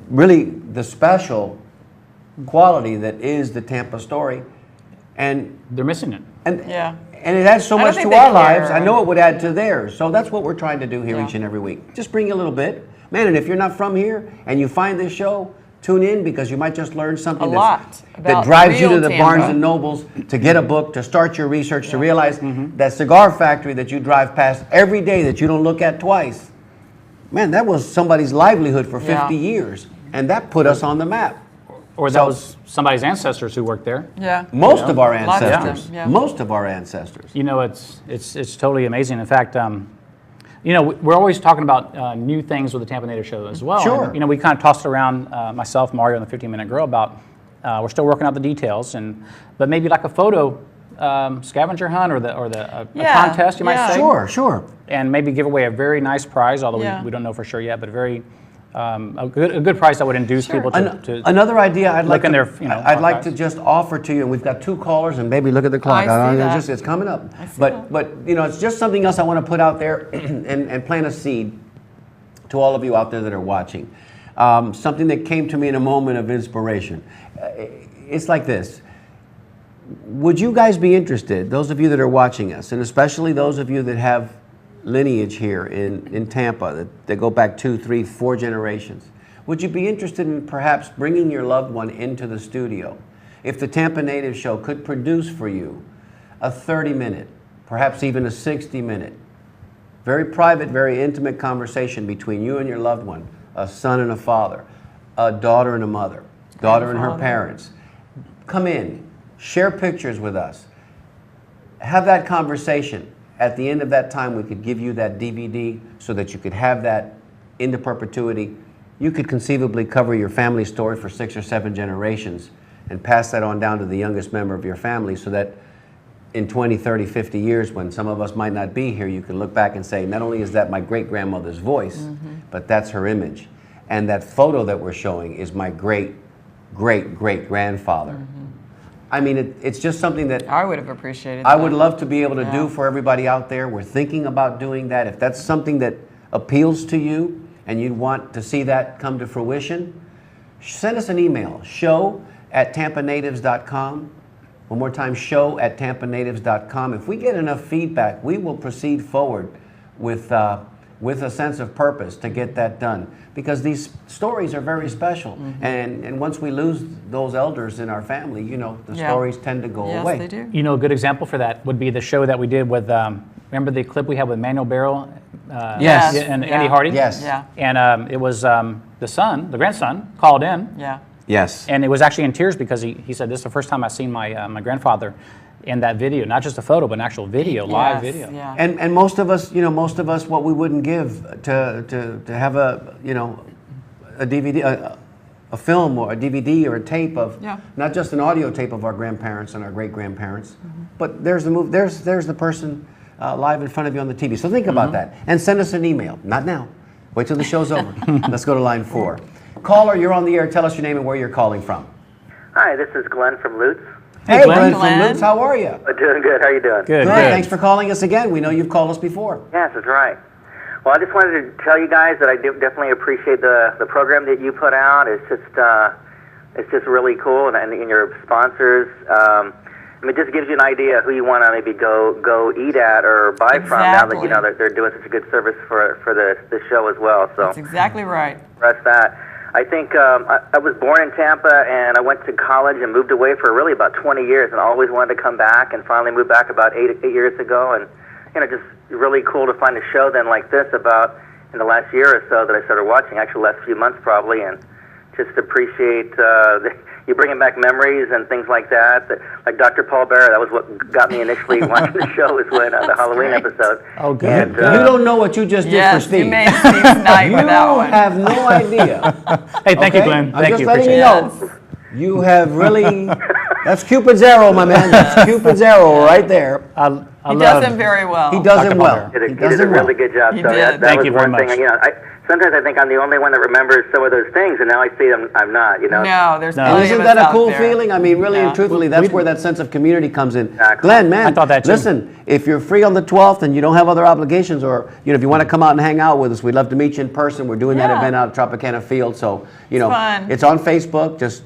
[SPEAKER 3] really the special quality that is the Tampa story. And
[SPEAKER 4] They're missing it.
[SPEAKER 3] and
[SPEAKER 6] Yeah.
[SPEAKER 3] and it adds so
[SPEAKER 6] I don't
[SPEAKER 3] much
[SPEAKER 6] think
[SPEAKER 3] to
[SPEAKER 6] they
[SPEAKER 3] our
[SPEAKER 6] care.
[SPEAKER 3] lives. I know it would add to theirs. So that's what we're trying to do here
[SPEAKER 6] Yeah.
[SPEAKER 3] each and every week. Just bring a little bit. Man, and if you're not from here and you find this show, tune in because you might just learn something
[SPEAKER 6] A lot
[SPEAKER 3] that
[SPEAKER 6] about
[SPEAKER 3] drives you
[SPEAKER 6] real
[SPEAKER 3] to the
[SPEAKER 6] Tampa.
[SPEAKER 3] Barnes and Nobles to get a book, to start your research, to realize that cigar factory that you drive past every day that you don't look at twice. Man, that was somebody's livelihood for 50
[SPEAKER 6] Yeah.
[SPEAKER 3] years. And that put us on the map.
[SPEAKER 4] Or that
[SPEAKER 3] So-
[SPEAKER 4] was somebody's ancestors who worked there.
[SPEAKER 6] Yeah.
[SPEAKER 3] Most of our
[SPEAKER 6] Lots of them,
[SPEAKER 3] ancestors.
[SPEAKER 6] yeah.
[SPEAKER 3] Most of our ancestors.
[SPEAKER 4] You know, it's totally amazing. In fact, you know, we're always talking about new things with the Tampa Native Show as well.
[SPEAKER 3] Sure.
[SPEAKER 4] And, you know, we kind of tossed around myself, Mario, and the 15-Minute Girl about we're still working out the details, but maybe like a photo scavenger hunt or a contest, you might say.
[SPEAKER 3] Sure.
[SPEAKER 4] And maybe give away a very nice prize, although
[SPEAKER 6] Yeah.
[SPEAKER 4] we don't know for sure yet, but a good prize that would induce people to
[SPEAKER 3] Another idea I'd like
[SPEAKER 4] look in
[SPEAKER 3] to,
[SPEAKER 4] their, you know,
[SPEAKER 3] I'd like to
[SPEAKER 4] archives.
[SPEAKER 3] just offer to you, and we've got 2 callers, and baby, look at the clock.
[SPEAKER 6] I see
[SPEAKER 3] It's
[SPEAKER 6] that.
[SPEAKER 3] just- it's coming up.
[SPEAKER 6] I see
[SPEAKER 3] But you know, it's just something else I want to put out there and plant a seed to all of you out there that are watching. Something that came to me in a moment of inspiration. It's like this. Would you guys be interested, those of you that are watching us, and especially those of you that have lineage here in Tampa that go back 2, 3, 4 generations, would you be interested in perhaps bringing your loved one into the studio? If the Tampa Native Show could produce for you a 30-minute, perhaps even a 60-minute, very private, very intimate conversation between you and your loved one, a son and a father, a daughter and a mother, daughter and her parents. Come in, share pictures with us, have that conversation. At the end of that time, we could give you that DVD so that you could have that into perpetuity. You could conceivably cover your family story for 6 or 7 generations and pass that on down to the youngest member of your family so that in 20, 30, 50 years, when some of us might not be here, you can look back and say, not only is that my great-grandmother's voice, but that's her image. And that photo that we're showing is my great-great-great-grandfather. I mean, it's just something that
[SPEAKER 6] I would have appreciated
[SPEAKER 3] I
[SPEAKER 6] that.
[SPEAKER 3] would love to be able to
[SPEAKER 6] Yeah.
[SPEAKER 3] do for everybody out there. We're thinking about doing that. If that's something that appeals to you and you'd want to see that come to fruition, send us an email, show@tampanatives.com. One more time, show@tampanatives.com. If we get enough feedback, we will proceed forward with a sense of purpose to get that done. Because these stories are very special. And once we lose those elders in our family, you know, the stories tend to go away.
[SPEAKER 6] Yes, they do.
[SPEAKER 4] You know, a good example for that would be the show that we did with, remember the clip we had with Manuel Barrow?
[SPEAKER 3] Yes.
[SPEAKER 4] And
[SPEAKER 6] Yeah.
[SPEAKER 4] Andy Hardy?
[SPEAKER 3] Yes.
[SPEAKER 6] Yeah.
[SPEAKER 4] And it was the grandson, called in.
[SPEAKER 6] Yeah.
[SPEAKER 3] Yes.
[SPEAKER 4] And it was actually in tears because he said, this is the first time I've seen my grandfather in that video. Not just a photo, but an actual video, live
[SPEAKER 6] Yes,
[SPEAKER 4] video.
[SPEAKER 6] Yeah.
[SPEAKER 3] And most of us, what we wouldn't give to have a DVD, a film or a DVD or a tape of not just an audio tape of our grandparents and our great grandparents, but there's the person live in front of you on the TV. So think about that and send us an email. Not now. Wait till the show's over. Let's go to line 4. Caller, you're on the air. Tell us your name and where you're calling from.
[SPEAKER 5] Hi, this is Glenn from Lutz.
[SPEAKER 3] Hey,
[SPEAKER 4] Glenn.
[SPEAKER 3] Glenn from Lutz. How are you?
[SPEAKER 5] Doing good. How you doing?
[SPEAKER 4] Good.
[SPEAKER 3] Thanks for calling us again. We know you've called us before.
[SPEAKER 5] Yes, that's right. Well, I just wanted to tell you guys that I definitely appreciate the program that you put out. It's just really cool, and your sponsors. It just gives you an idea who you want to maybe go eat at or buy from. Now that you know that they're doing such a good service for the show as well. So
[SPEAKER 6] That's exactly right.
[SPEAKER 5] that's that. I think I was born in Tampa, and I went to college and moved away for really about 20 years, and always wanted to come back, and finally moved back about eight years ago, and just really cool to find a show then like this about in the last year or so that I started watching, actually last few months probably, and just appreciate you bringing back memories and things like that. Like Dr. Paul Bearer, that was what got me initially watching the show, was when the Halloween episode.
[SPEAKER 3] Oh, good.
[SPEAKER 5] And,
[SPEAKER 3] You don't know what you just did for Steve.
[SPEAKER 6] You made Steve's night with that one.
[SPEAKER 3] You have no idea.
[SPEAKER 4] Hey, thank you, Glenn.
[SPEAKER 3] I'm
[SPEAKER 4] Thank
[SPEAKER 3] just
[SPEAKER 4] you.
[SPEAKER 3] letting
[SPEAKER 4] Appreciate
[SPEAKER 3] you know. You have really, that's Cupid's arrow, my man. That's Cupid's arrow right there.
[SPEAKER 6] He does them very well.
[SPEAKER 3] He does them well.
[SPEAKER 5] He did a really good job.
[SPEAKER 6] He
[SPEAKER 5] So
[SPEAKER 6] did.
[SPEAKER 5] that
[SPEAKER 4] Thank
[SPEAKER 5] was
[SPEAKER 4] you very
[SPEAKER 5] one thing.
[SPEAKER 4] much.
[SPEAKER 5] You know, sometimes I think I'm the only one that remembers some of those things, and now I see them. I'm not. You know.
[SPEAKER 6] No, there's plenty
[SPEAKER 3] Isn't
[SPEAKER 6] of
[SPEAKER 3] that
[SPEAKER 6] us
[SPEAKER 3] a
[SPEAKER 6] out
[SPEAKER 3] cool
[SPEAKER 6] there.
[SPEAKER 3] feeling? I mean, really and
[SPEAKER 6] Yeah.
[SPEAKER 3] truthfully, that's where that sense of community comes in.
[SPEAKER 5] Exactly.
[SPEAKER 3] Glenn, man,
[SPEAKER 4] I thought that too.
[SPEAKER 3] listen, if you're free on the 12th and you don't have other obligations, or if you want to come out and hang out with us, we'd love to meet you in person. We're doing that
[SPEAKER 6] Yeah.
[SPEAKER 3] event out at Tropicana Field, so
[SPEAKER 6] fun.
[SPEAKER 3] it's on Facebook. Just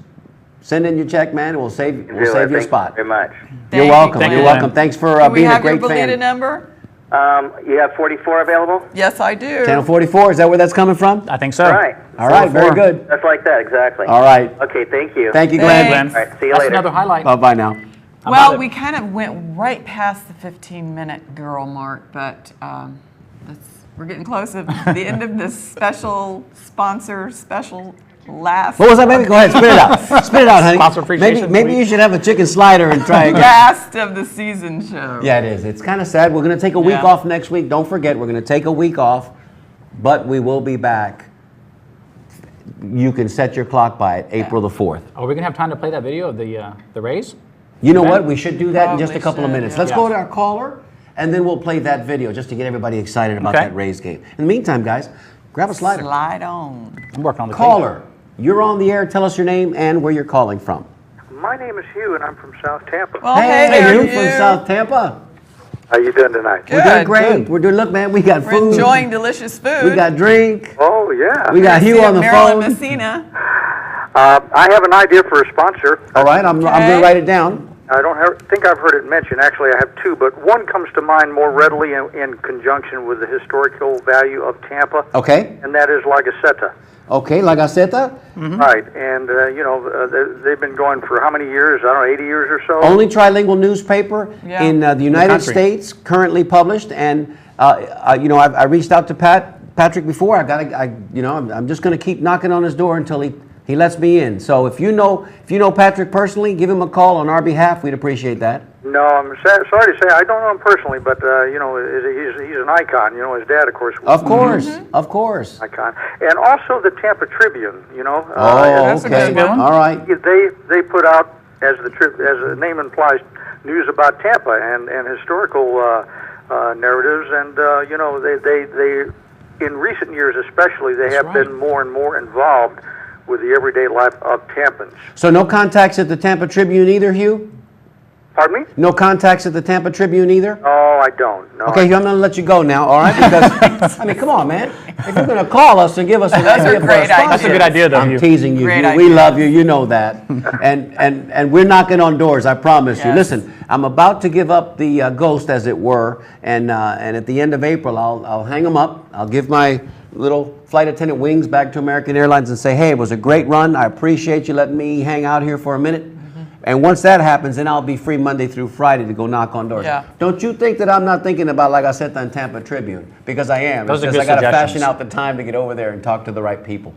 [SPEAKER 3] send in your check, man, and we'll save you a
[SPEAKER 5] Thank you
[SPEAKER 3] spot.
[SPEAKER 5] very much.
[SPEAKER 3] You're
[SPEAKER 6] Thank
[SPEAKER 3] welcome.
[SPEAKER 6] you,
[SPEAKER 3] You're
[SPEAKER 6] Glenn.
[SPEAKER 3] welcome. Thanks for
[SPEAKER 6] Do we
[SPEAKER 3] being a
[SPEAKER 6] have your
[SPEAKER 3] great
[SPEAKER 6] Belita
[SPEAKER 3] fan.
[SPEAKER 6] number?
[SPEAKER 5] You have 44 available?
[SPEAKER 6] Yes, I do.
[SPEAKER 3] Channel 44, is that where that's coming from?
[SPEAKER 4] I think so.
[SPEAKER 5] All right.
[SPEAKER 3] All right, very
[SPEAKER 4] 44.
[SPEAKER 3] good.
[SPEAKER 5] Just like that, exactly.
[SPEAKER 3] All right.
[SPEAKER 5] Okay, thank you.
[SPEAKER 3] Thank you,
[SPEAKER 6] Thanks.
[SPEAKER 3] Glenn.
[SPEAKER 4] Glenn.
[SPEAKER 5] All right, see you
[SPEAKER 4] That's
[SPEAKER 5] later.
[SPEAKER 4] another highlight.
[SPEAKER 3] Bye-bye now.
[SPEAKER 6] Well,
[SPEAKER 4] about it?
[SPEAKER 6] we kind of went right past the 15-minute girl mark, but we're getting close to the end of this special last.
[SPEAKER 3] What was that, baby? Go ahead, spit it out. Spit it out, honey.
[SPEAKER 4] Sponsor appreciation
[SPEAKER 3] Maybe
[SPEAKER 4] week.
[SPEAKER 3] you should have a chicken slider and try again.
[SPEAKER 6] last of the season show.
[SPEAKER 3] Yeah, it is. It's kind of sad. We're going to take a week
[SPEAKER 6] Yeah.
[SPEAKER 3] off next week. Don't forget, we're going to take a week off, but we will be back. You can set your clock by it, April the 4th.
[SPEAKER 4] Are we gonna have time to play that video of the Rays?
[SPEAKER 3] You know
[SPEAKER 4] Ben?
[SPEAKER 3] what? We should do that in just a
[SPEAKER 6] Probably
[SPEAKER 3] couple of
[SPEAKER 6] should,
[SPEAKER 3] minutes.
[SPEAKER 6] yeah.
[SPEAKER 3] Let's
[SPEAKER 4] Yeah.
[SPEAKER 3] go to our caller, and then we'll play that video just to get everybody excited about
[SPEAKER 4] Okay.
[SPEAKER 3] that Rays game. In the meantime, guys, grab a slider.
[SPEAKER 6] Slide on.
[SPEAKER 4] I'm working on the
[SPEAKER 3] Caller, you're on the air. Tell us your name and where you're calling from.
[SPEAKER 11] My name is Hugh, and I'm from South Tampa.
[SPEAKER 6] Well, hey there,
[SPEAKER 3] you
[SPEAKER 6] Hugh.
[SPEAKER 3] from South Tampa.
[SPEAKER 11] How you doing tonight?
[SPEAKER 6] Good.
[SPEAKER 3] We're doing great. We're doing. Look, man, we got
[SPEAKER 6] We're
[SPEAKER 3] food.
[SPEAKER 6] enjoying delicious food.
[SPEAKER 3] We got drink.
[SPEAKER 11] Oh, yeah.
[SPEAKER 3] We got Hugh on the
[SPEAKER 6] Marilyn
[SPEAKER 3] phone.
[SPEAKER 6] Messina.
[SPEAKER 11] I have an idea for a sponsor.
[SPEAKER 3] All right, I'm going
[SPEAKER 6] Okay.
[SPEAKER 3] to write it down.
[SPEAKER 11] I don't think I've heard it mentioned. Actually, I have two, but one comes to mind more readily in conjunction with the historical value of Tampa,
[SPEAKER 3] Okay.
[SPEAKER 11] and that is La Gaceta.
[SPEAKER 3] Okay, La Gaceta.
[SPEAKER 11] Right, and they've been going for how many years? I don't know, 80 years or so.
[SPEAKER 3] Only trilingual newspaper
[SPEAKER 6] Yeah.
[SPEAKER 3] in the United
[SPEAKER 4] country.
[SPEAKER 3] States, currently published. And I reached out to Patrick before. I'm just going to keep knocking on his door until he lets me in. So if you know Patrick personally, give him a call on our behalf. We'd appreciate that.
[SPEAKER 11] No, I'm sorry to say I don't know him personally, but he's an icon. His dad, of course, was
[SPEAKER 3] Of course, of course.
[SPEAKER 11] an icon, and also the Tampa Tribune.
[SPEAKER 3] Oh,
[SPEAKER 6] that's a
[SPEAKER 3] okay.
[SPEAKER 6] good one.
[SPEAKER 3] All right.
[SPEAKER 11] They put out, as the name implies, news about Tampa and historical narratives, and they in recent years especially they have been more and more involved with the everyday life of Tampans.
[SPEAKER 3] So no contacts at the Tampa Tribune either, Hugh?
[SPEAKER 11] Pardon me?
[SPEAKER 3] No contacts at the Tampa Tribune either?
[SPEAKER 11] No, I don't. No,
[SPEAKER 3] Okay, Hugh, I'm going to let you go now, all right? Because, I mean, come on, man. If you're going to call us and give us an
[SPEAKER 6] Those are
[SPEAKER 3] idea for a
[SPEAKER 6] great
[SPEAKER 3] sponsor.
[SPEAKER 4] That's a good idea, though.
[SPEAKER 3] I'm
[SPEAKER 4] Hugh.
[SPEAKER 3] teasing you,
[SPEAKER 6] Great
[SPEAKER 3] Hugh. We
[SPEAKER 6] idea.
[SPEAKER 3] love you. You know that. And we're knocking on doors, I promise you.
[SPEAKER 6] Yes.
[SPEAKER 3] Listen, I'm about to give up the ghost, as it were, and at the end of April, I'll hang them up. I'll give my little flight attendant wings back to American Airlines and say, hey, it was a great run. I appreciate you letting me hang out here for a minute. And once that happens, then I'll be free Monday through Friday to go knock on doors.
[SPEAKER 6] Yeah.
[SPEAKER 3] Don't you think that I'm not thinking about, like I said, on Tampa Tribune? Because I am.
[SPEAKER 4] Those are
[SPEAKER 3] It's
[SPEAKER 4] good
[SPEAKER 3] just I got to
[SPEAKER 4] suggestions.
[SPEAKER 3] fashion out the time to get over there and talk to the right people.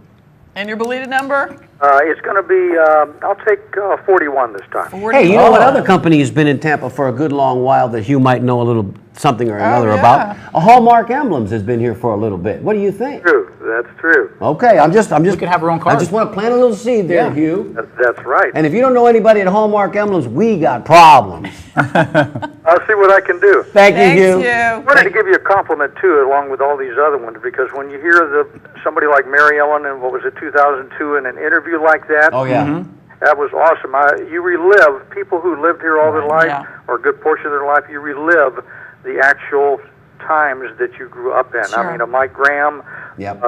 [SPEAKER 6] And your Belita number?
[SPEAKER 11] it's going to be. I'll take 41 this time.
[SPEAKER 3] Hey, you know what other company has been in Tampa for a good long while that Hugh might know a little something or another
[SPEAKER 6] yeah.
[SPEAKER 3] about? A Hallmark Emblems has been here for a little bit. What do you think?
[SPEAKER 11] True, that's true.
[SPEAKER 3] Okay, I'm just.
[SPEAKER 4] We could have our own
[SPEAKER 3] I
[SPEAKER 4] card.
[SPEAKER 3] just want to plant a little seed there,
[SPEAKER 4] Yeah.
[SPEAKER 3] Hugh.
[SPEAKER 11] That's right.
[SPEAKER 3] And if you don't know anybody at Hallmark Emblems, we got problems.
[SPEAKER 11] I'll see what I can do.
[SPEAKER 3] Thank you,
[SPEAKER 6] Thanks,
[SPEAKER 3] Hugh.
[SPEAKER 6] Hugh.
[SPEAKER 11] I wanted to give you a compliment too, along with all these other ones, because when you hear somebody like Mary Ellen in 2002 in an interview like that,
[SPEAKER 3] Oh yeah.
[SPEAKER 11] that was awesome. You relive people who lived here all their life,
[SPEAKER 6] Yeah.
[SPEAKER 11] or a good portion of their life. You relive the actual times that you grew up in.
[SPEAKER 6] Sure.
[SPEAKER 11] I mean, Mike Graham,
[SPEAKER 3] Yep.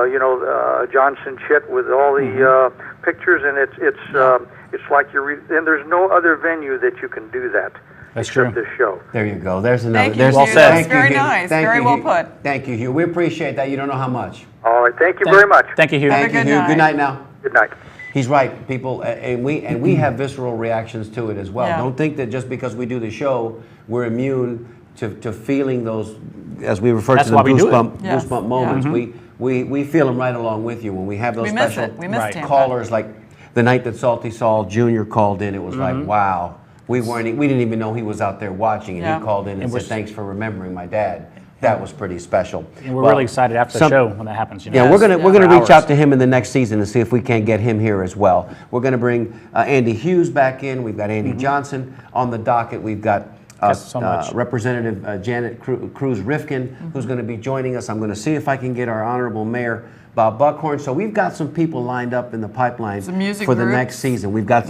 [SPEAKER 11] Johnson Chitt with all the pictures, and it's like and there's no other venue that you can do that.
[SPEAKER 4] That's
[SPEAKER 11] except
[SPEAKER 4] true.
[SPEAKER 11] this show.
[SPEAKER 3] There you go. There's another.
[SPEAKER 6] Thank you,
[SPEAKER 3] there's
[SPEAKER 6] Hugh.
[SPEAKER 4] said.
[SPEAKER 6] That's
[SPEAKER 3] Thank you,
[SPEAKER 6] very
[SPEAKER 3] Hugh.
[SPEAKER 6] nice.
[SPEAKER 3] Thank
[SPEAKER 6] Very
[SPEAKER 3] you,
[SPEAKER 6] well
[SPEAKER 3] Hugh.
[SPEAKER 6] put.
[SPEAKER 3] Thank you, Hugh. We appreciate that. You don't know how much.
[SPEAKER 11] All right, thank you very much.
[SPEAKER 4] Thank you, Hugh.
[SPEAKER 3] Thank you,
[SPEAKER 6] good
[SPEAKER 3] Hugh.
[SPEAKER 6] night.
[SPEAKER 3] Good night now.
[SPEAKER 11] Good night.
[SPEAKER 3] He's right, people, and we have visceral reactions to it as well.
[SPEAKER 6] Yeah.
[SPEAKER 3] Don't think that just because we do the show, we're immune to feeling those, as we refer
[SPEAKER 4] That's
[SPEAKER 3] to them,
[SPEAKER 4] why we do it.
[SPEAKER 3] goosebump
[SPEAKER 6] Yes.
[SPEAKER 3] goosebump moments.
[SPEAKER 6] Yeah.
[SPEAKER 3] we feel them right along with you when we have those
[SPEAKER 6] We miss
[SPEAKER 3] special
[SPEAKER 6] it. We miss Tampa.
[SPEAKER 3] callers. Like the night that Salty Saul Jr. called in, it was like, wow. We didn't even know he was out there watching, and
[SPEAKER 6] Yeah.
[SPEAKER 3] he called in and said, "Thanks for remembering my dad." That was pretty special.
[SPEAKER 4] And we're really excited after the show when that happens. You know?
[SPEAKER 3] Yeah, we're gonna
[SPEAKER 4] For
[SPEAKER 3] reach
[SPEAKER 4] hours.
[SPEAKER 3] out to him in the next season and see if we can't get him here as well. We're gonna bring Andy Hughes back in. We've got Andy Johnson on the docket. We've got
[SPEAKER 4] so much.
[SPEAKER 3] Representative Janet Cruz Rifkin, who's going to be joining us. I'm going to see if I can get our honorable mayor, Bob Buckhorn. So we've got some people lined up in the pipeline
[SPEAKER 6] Some music
[SPEAKER 3] for the
[SPEAKER 6] groups.
[SPEAKER 3] next season. We've got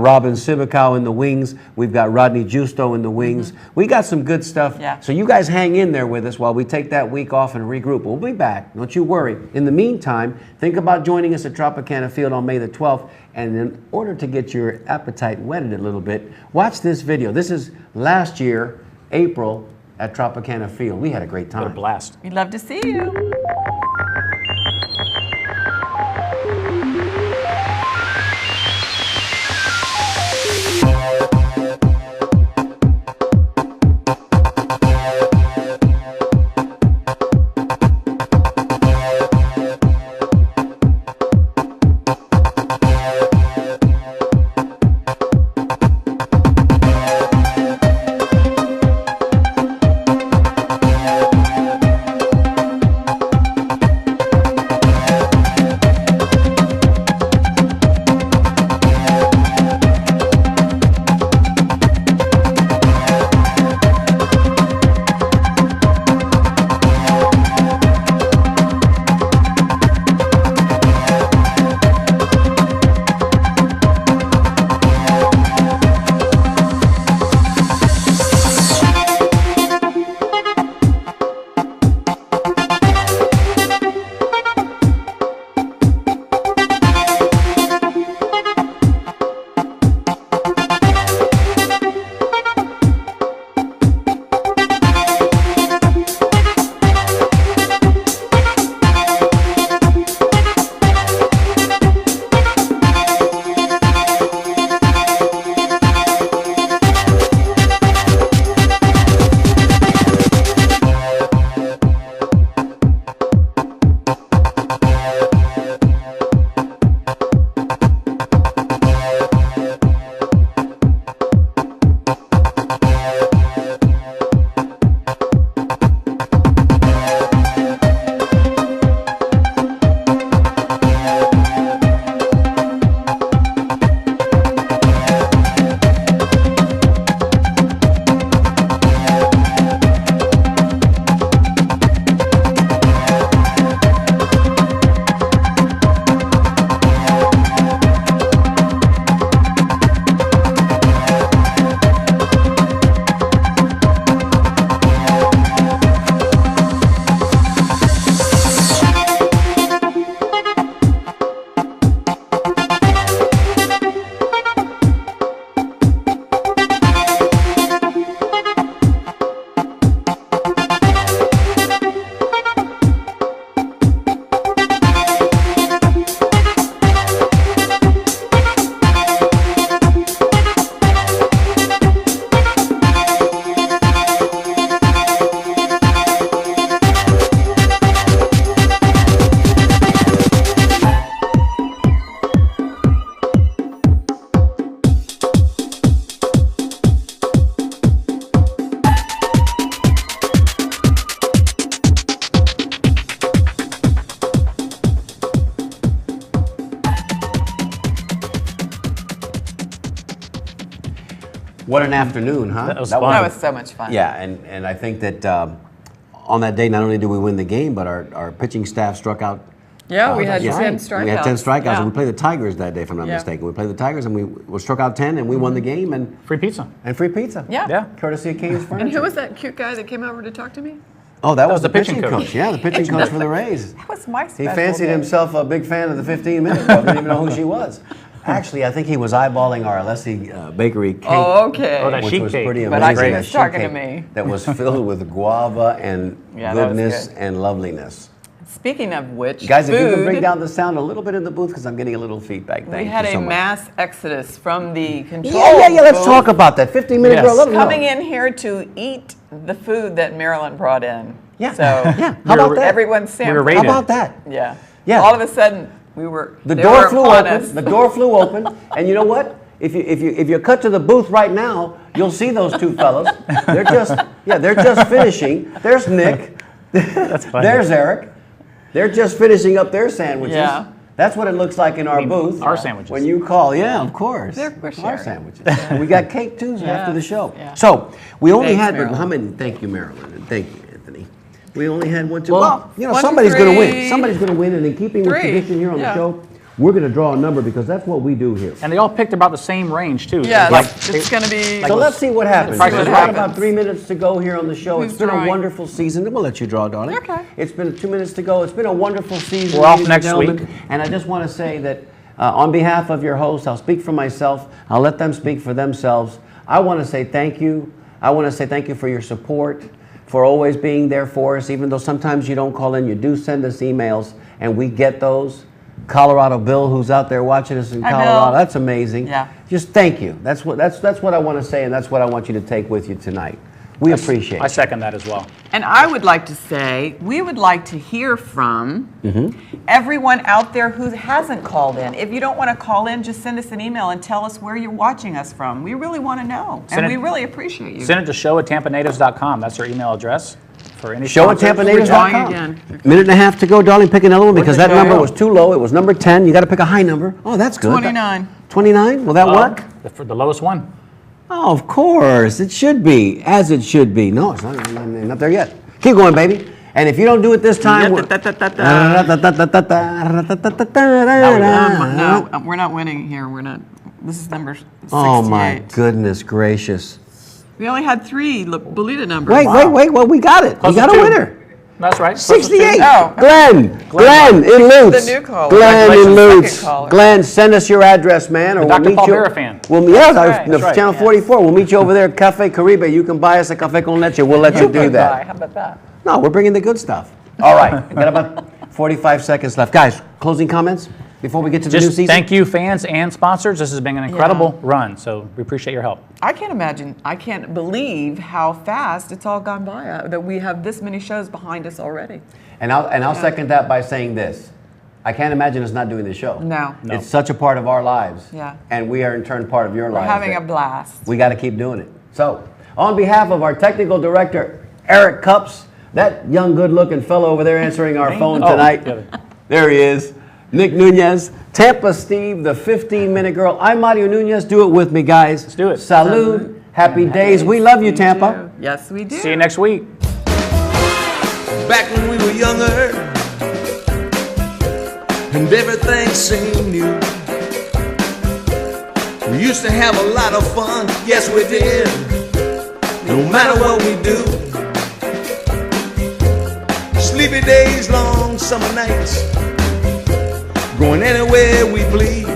[SPEAKER 3] Robin Sivikow in the wings. We've got Rodney Justo in the wings. We got some good stuff.
[SPEAKER 6] Yeah.
[SPEAKER 3] So you guys hang in there with us while we take that week off and regroup. We'll be back. Don't you worry. In the meantime, think about joining us at Tropicana Field on May the 12th. And in order to get your appetite whetted a little bit, watch this video. This is last year, April, at Tropicana Field. We had a great time.
[SPEAKER 4] What a blast.
[SPEAKER 6] We'd love to see you.
[SPEAKER 3] What an afternoon, huh?
[SPEAKER 4] That was fun.
[SPEAKER 6] That was so much fun.
[SPEAKER 3] Yeah, and I think that on that day, not only did we win the game, but our pitching staff struck out.
[SPEAKER 6] Yeah, we had 10
[SPEAKER 3] right.
[SPEAKER 6] strikeouts.
[SPEAKER 3] We had 10 strikeouts,
[SPEAKER 6] Yeah.
[SPEAKER 3] and we played the Tigers that day, if I'm not
[SPEAKER 6] Yeah.
[SPEAKER 3] mistaken. We played the Tigers, and we struck out 10, and we won the game, and
[SPEAKER 4] Free pizza.
[SPEAKER 3] free pizza.
[SPEAKER 6] Yeah.
[SPEAKER 4] Yeah.
[SPEAKER 3] Courtesy of Kane's Furniture.
[SPEAKER 6] And who was that cute guy that came over to talk to me?
[SPEAKER 3] Oh, that was
[SPEAKER 4] the
[SPEAKER 3] the pitching
[SPEAKER 4] pitching
[SPEAKER 3] coach.
[SPEAKER 4] coach.
[SPEAKER 3] Yeah, the pitching coach for the Rays.
[SPEAKER 6] That was my
[SPEAKER 3] He
[SPEAKER 6] special
[SPEAKER 3] fancied
[SPEAKER 6] day.
[SPEAKER 3] himself a big fan of the 15-minute club. Didn't even know who she was. Actually, I think he was eyeballing our Alessi Bakery cake.
[SPEAKER 6] Oh, okay.
[SPEAKER 4] Oh, that
[SPEAKER 3] Which
[SPEAKER 4] sheet
[SPEAKER 3] was
[SPEAKER 4] cake.
[SPEAKER 3] pretty
[SPEAKER 6] But
[SPEAKER 3] amazing.
[SPEAKER 6] I think
[SPEAKER 3] That
[SPEAKER 6] he was
[SPEAKER 3] sheet
[SPEAKER 6] talking to
[SPEAKER 3] cake
[SPEAKER 6] me.
[SPEAKER 3] That was filled with guava and
[SPEAKER 6] Yeah, that was
[SPEAKER 3] goodness
[SPEAKER 6] good.
[SPEAKER 3] and loveliness.
[SPEAKER 6] Speaking of which,
[SPEAKER 3] Guys, if you could
[SPEAKER 6] food,
[SPEAKER 3] bring down the sound a little bit in the booth, because I'm getting a little feedback.
[SPEAKER 6] we
[SPEAKER 3] Thank
[SPEAKER 6] had
[SPEAKER 3] you
[SPEAKER 6] a
[SPEAKER 3] so much.
[SPEAKER 6] mass exodus from the control
[SPEAKER 3] Yeah, let's
[SPEAKER 6] booth
[SPEAKER 3] talk about that. 15-minute
[SPEAKER 4] Yes.
[SPEAKER 3] girl. Let 'em know.
[SPEAKER 6] coming in here to eat the food that Marilyn brought in.
[SPEAKER 3] Yeah.
[SPEAKER 6] So
[SPEAKER 3] Yeah. How about that?
[SPEAKER 6] everyone's
[SPEAKER 4] We were
[SPEAKER 6] San
[SPEAKER 4] rated.
[SPEAKER 3] How about that?
[SPEAKER 6] Yeah.
[SPEAKER 3] Yeah.
[SPEAKER 6] All of a sudden, they
[SPEAKER 3] The
[SPEAKER 6] were
[SPEAKER 3] door flew
[SPEAKER 6] upon
[SPEAKER 3] open.
[SPEAKER 6] us.
[SPEAKER 3] The door flew open, and you know what? If you cut to the booth right now, you'll see those two fellows. They're just finishing. There's Nick. There's Eric. They're just finishing up their sandwiches.
[SPEAKER 6] Yeah.
[SPEAKER 3] That's what it looks like in our booth.
[SPEAKER 4] our sandwiches.
[SPEAKER 3] When you call, yeah, of course.
[SPEAKER 6] We're
[SPEAKER 3] our
[SPEAKER 6] sharing.
[SPEAKER 3] sandwiches. We got cake too after the show.
[SPEAKER 6] Yeah.
[SPEAKER 3] So we only
[SPEAKER 6] Thanks,
[SPEAKER 3] had
[SPEAKER 6] Marilyn.
[SPEAKER 3] how many? Thank you, Marilyn, and thank you, Anthony. We only had one, two.
[SPEAKER 6] Well,
[SPEAKER 3] Well, you know,
[SPEAKER 6] 1,
[SPEAKER 3] somebody's going to win.
[SPEAKER 6] 3.
[SPEAKER 3] Somebody's going to win, and in keeping with
[SPEAKER 6] 3.
[SPEAKER 3] tradition here on the
[SPEAKER 6] Yeah.
[SPEAKER 3] show, we're going to draw a number because that's what we do here.
[SPEAKER 4] And they all picked about the same range too.
[SPEAKER 6] Yeah,
[SPEAKER 4] Like,
[SPEAKER 6] it's going to be.
[SPEAKER 3] So let's see what happens.
[SPEAKER 6] Let's see
[SPEAKER 3] We've
[SPEAKER 6] what
[SPEAKER 3] got
[SPEAKER 6] happens.
[SPEAKER 3] about 3 minutes to go here on the show.
[SPEAKER 6] Who's
[SPEAKER 3] It's been
[SPEAKER 6] drawing?
[SPEAKER 3] a wonderful season. We'll let you draw, darling.
[SPEAKER 6] Okay.
[SPEAKER 3] It's been 2 minutes to go. It's been a wonderful season.
[SPEAKER 4] We're off
[SPEAKER 3] ladies and
[SPEAKER 4] next
[SPEAKER 3] gentlemen.
[SPEAKER 4] week.
[SPEAKER 3] And I just want to say that on behalf of your hosts, I'll speak for myself. I'll let them speak for themselves. I want to say thank you. I want to say thank you for your support, for always being there for us, even though sometimes you don't call in. You do send us emails, and we get those. Colorado Bill, who's out there watching us in
[SPEAKER 6] Hi,
[SPEAKER 3] Colorado,
[SPEAKER 6] Bill.
[SPEAKER 3] that's amazing.
[SPEAKER 6] Yeah.
[SPEAKER 3] Just thank you. That's what I want to say, and that's what I want you to take with you tonight. We appreciate
[SPEAKER 4] I
[SPEAKER 3] it.
[SPEAKER 4] second that as well.
[SPEAKER 6] And I would like to say, we would like to hear from
[SPEAKER 3] Mm-hmm.
[SPEAKER 6] everyone out there who hasn't called in. If you don't want to call in, just send us an email and tell us where you're watching us from. We really want to know,
[SPEAKER 4] Send
[SPEAKER 6] and
[SPEAKER 4] it-
[SPEAKER 6] we really appreciate you.
[SPEAKER 4] Send it to show@tampanatives.com. That's our email address for any
[SPEAKER 3] Show at
[SPEAKER 4] sponsors.
[SPEAKER 6] We're drawing
[SPEAKER 3] tampanatives.com.
[SPEAKER 6] again.
[SPEAKER 3] Minute and a half to go, darling. Pick another one because that
[SPEAKER 6] the
[SPEAKER 3] number
[SPEAKER 6] show?
[SPEAKER 3] was too low. It was number 10. You got to pick a high number. Oh, that's good.
[SPEAKER 6] 29.
[SPEAKER 3] 29? Will that work?
[SPEAKER 4] For the lowest one.
[SPEAKER 3] Oh, of course. It should be. As it should be. No, it's not there yet. Keep going, baby. And if you don't do it this time, we're...
[SPEAKER 6] No, we're not winning here. We're not. This is number 68.
[SPEAKER 3] Oh, my goodness gracious.
[SPEAKER 6] We only had 3 Bolita numbers.
[SPEAKER 3] Wait. Well, we got it. We
[SPEAKER 4] Close
[SPEAKER 3] got
[SPEAKER 4] to
[SPEAKER 3] a
[SPEAKER 4] 2.
[SPEAKER 3] winner.
[SPEAKER 4] That's right.
[SPEAKER 3] 68.
[SPEAKER 6] Oh.
[SPEAKER 3] Glenn in Lutz.
[SPEAKER 6] The new caller.
[SPEAKER 3] Glenn in
[SPEAKER 6] Congratulations,
[SPEAKER 3] Lutz.
[SPEAKER 6] second caller.
[SPEAKER 3] Glenn, send us your address, man. Or
[SPEAKER 4] Dr.
[SPEAKER 3] we'll meet
[SPEAKER 4] Paul
[SPEAKER 3] you.
[SPEAKER 4] Bearer fan.
[SPEAKER 3] That's
[SPEAKER 4] right.
[SPEAKER 3] Channel 44. We'll meet you over there at Cafe Caribe. You can buy us a Cafe con Leche. We'll let you do that.
[SPEAKER 6] How about that?
[SPEAKER 3] No, we're bringing the good stuff. All right. We've got about 45 seconds left. Guys, closing comments before we get to the new
[SPEAKER 4] Just
[SPEAKER 3] season?
[SPEAKER 4] thank you, fans and sponsors. This has been an incredible run, so we appreciate your help.
[SPEAKER 6] I can't believe how fast it's all gone by, that we have this many shows behind us already.
[SPEAKER 3] And I'll second that by saying this. I can't imagine us not doing the show.
[SPEAKER 6] No.
[SPEAKER 3] It's such a part of our lives.
[SPEAKER 6] Yeah.
[SPEAKER 3] And we are in turn part of your
[SPEAKER 6] We're
[SPEAKER 3] lives.
[SPEAKER 6] having
[SPEAKER 3] that
[SPEAKER 6] a blast.
[SPEAKER 3] We got to keep doing it. So, on behalf of our technical director, Eric Cups, that young good-looking fellow over there answering our phone tonight. There he is. Nick Nunez, Tampa Steve, the 15-minute girl. I'm Mario Nunez. Do it with me, guys. Let's
[SPEAKER 4] do it.
[SPEAKER 3] Salud. Happy days. We love you, Tampa.
[SPEAKER 6] Yes, we do.
[SPEAKER 4] See you next week.
[SPEAKER 2] Back when we were younger and everything seemed new, we used to have a lot of fun, yes we did, no matter what we do. Sleepy days, long summer nights, going anywhere we please,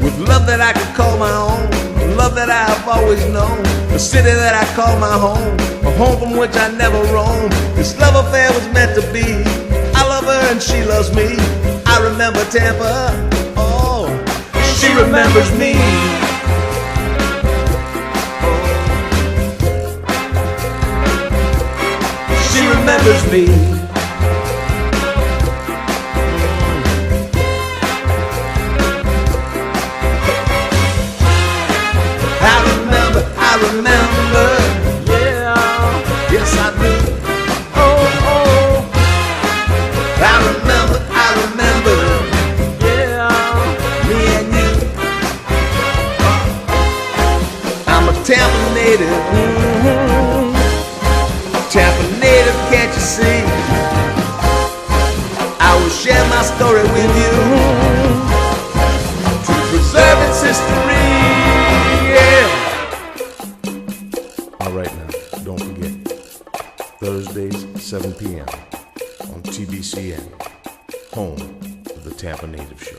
[SPEAKER 2] with love that I could call my own, love that I've always known, the city that I call my home, a home from which I never roam. This love affair was meant to be. I love her and she loves me. I remember Tampa, oh, she remembers me. She remembers me. I remember, yeah, yes I do. Oh, I remember, yeah, me and you. I'm a Tampa native, Tampa native, can't you see? I will share my story with you to preserve its history.
[SPEAKER 12] All right now, don't forget, Thursdays, 7 p.m. on TBCN, home of the Tampa Native Show.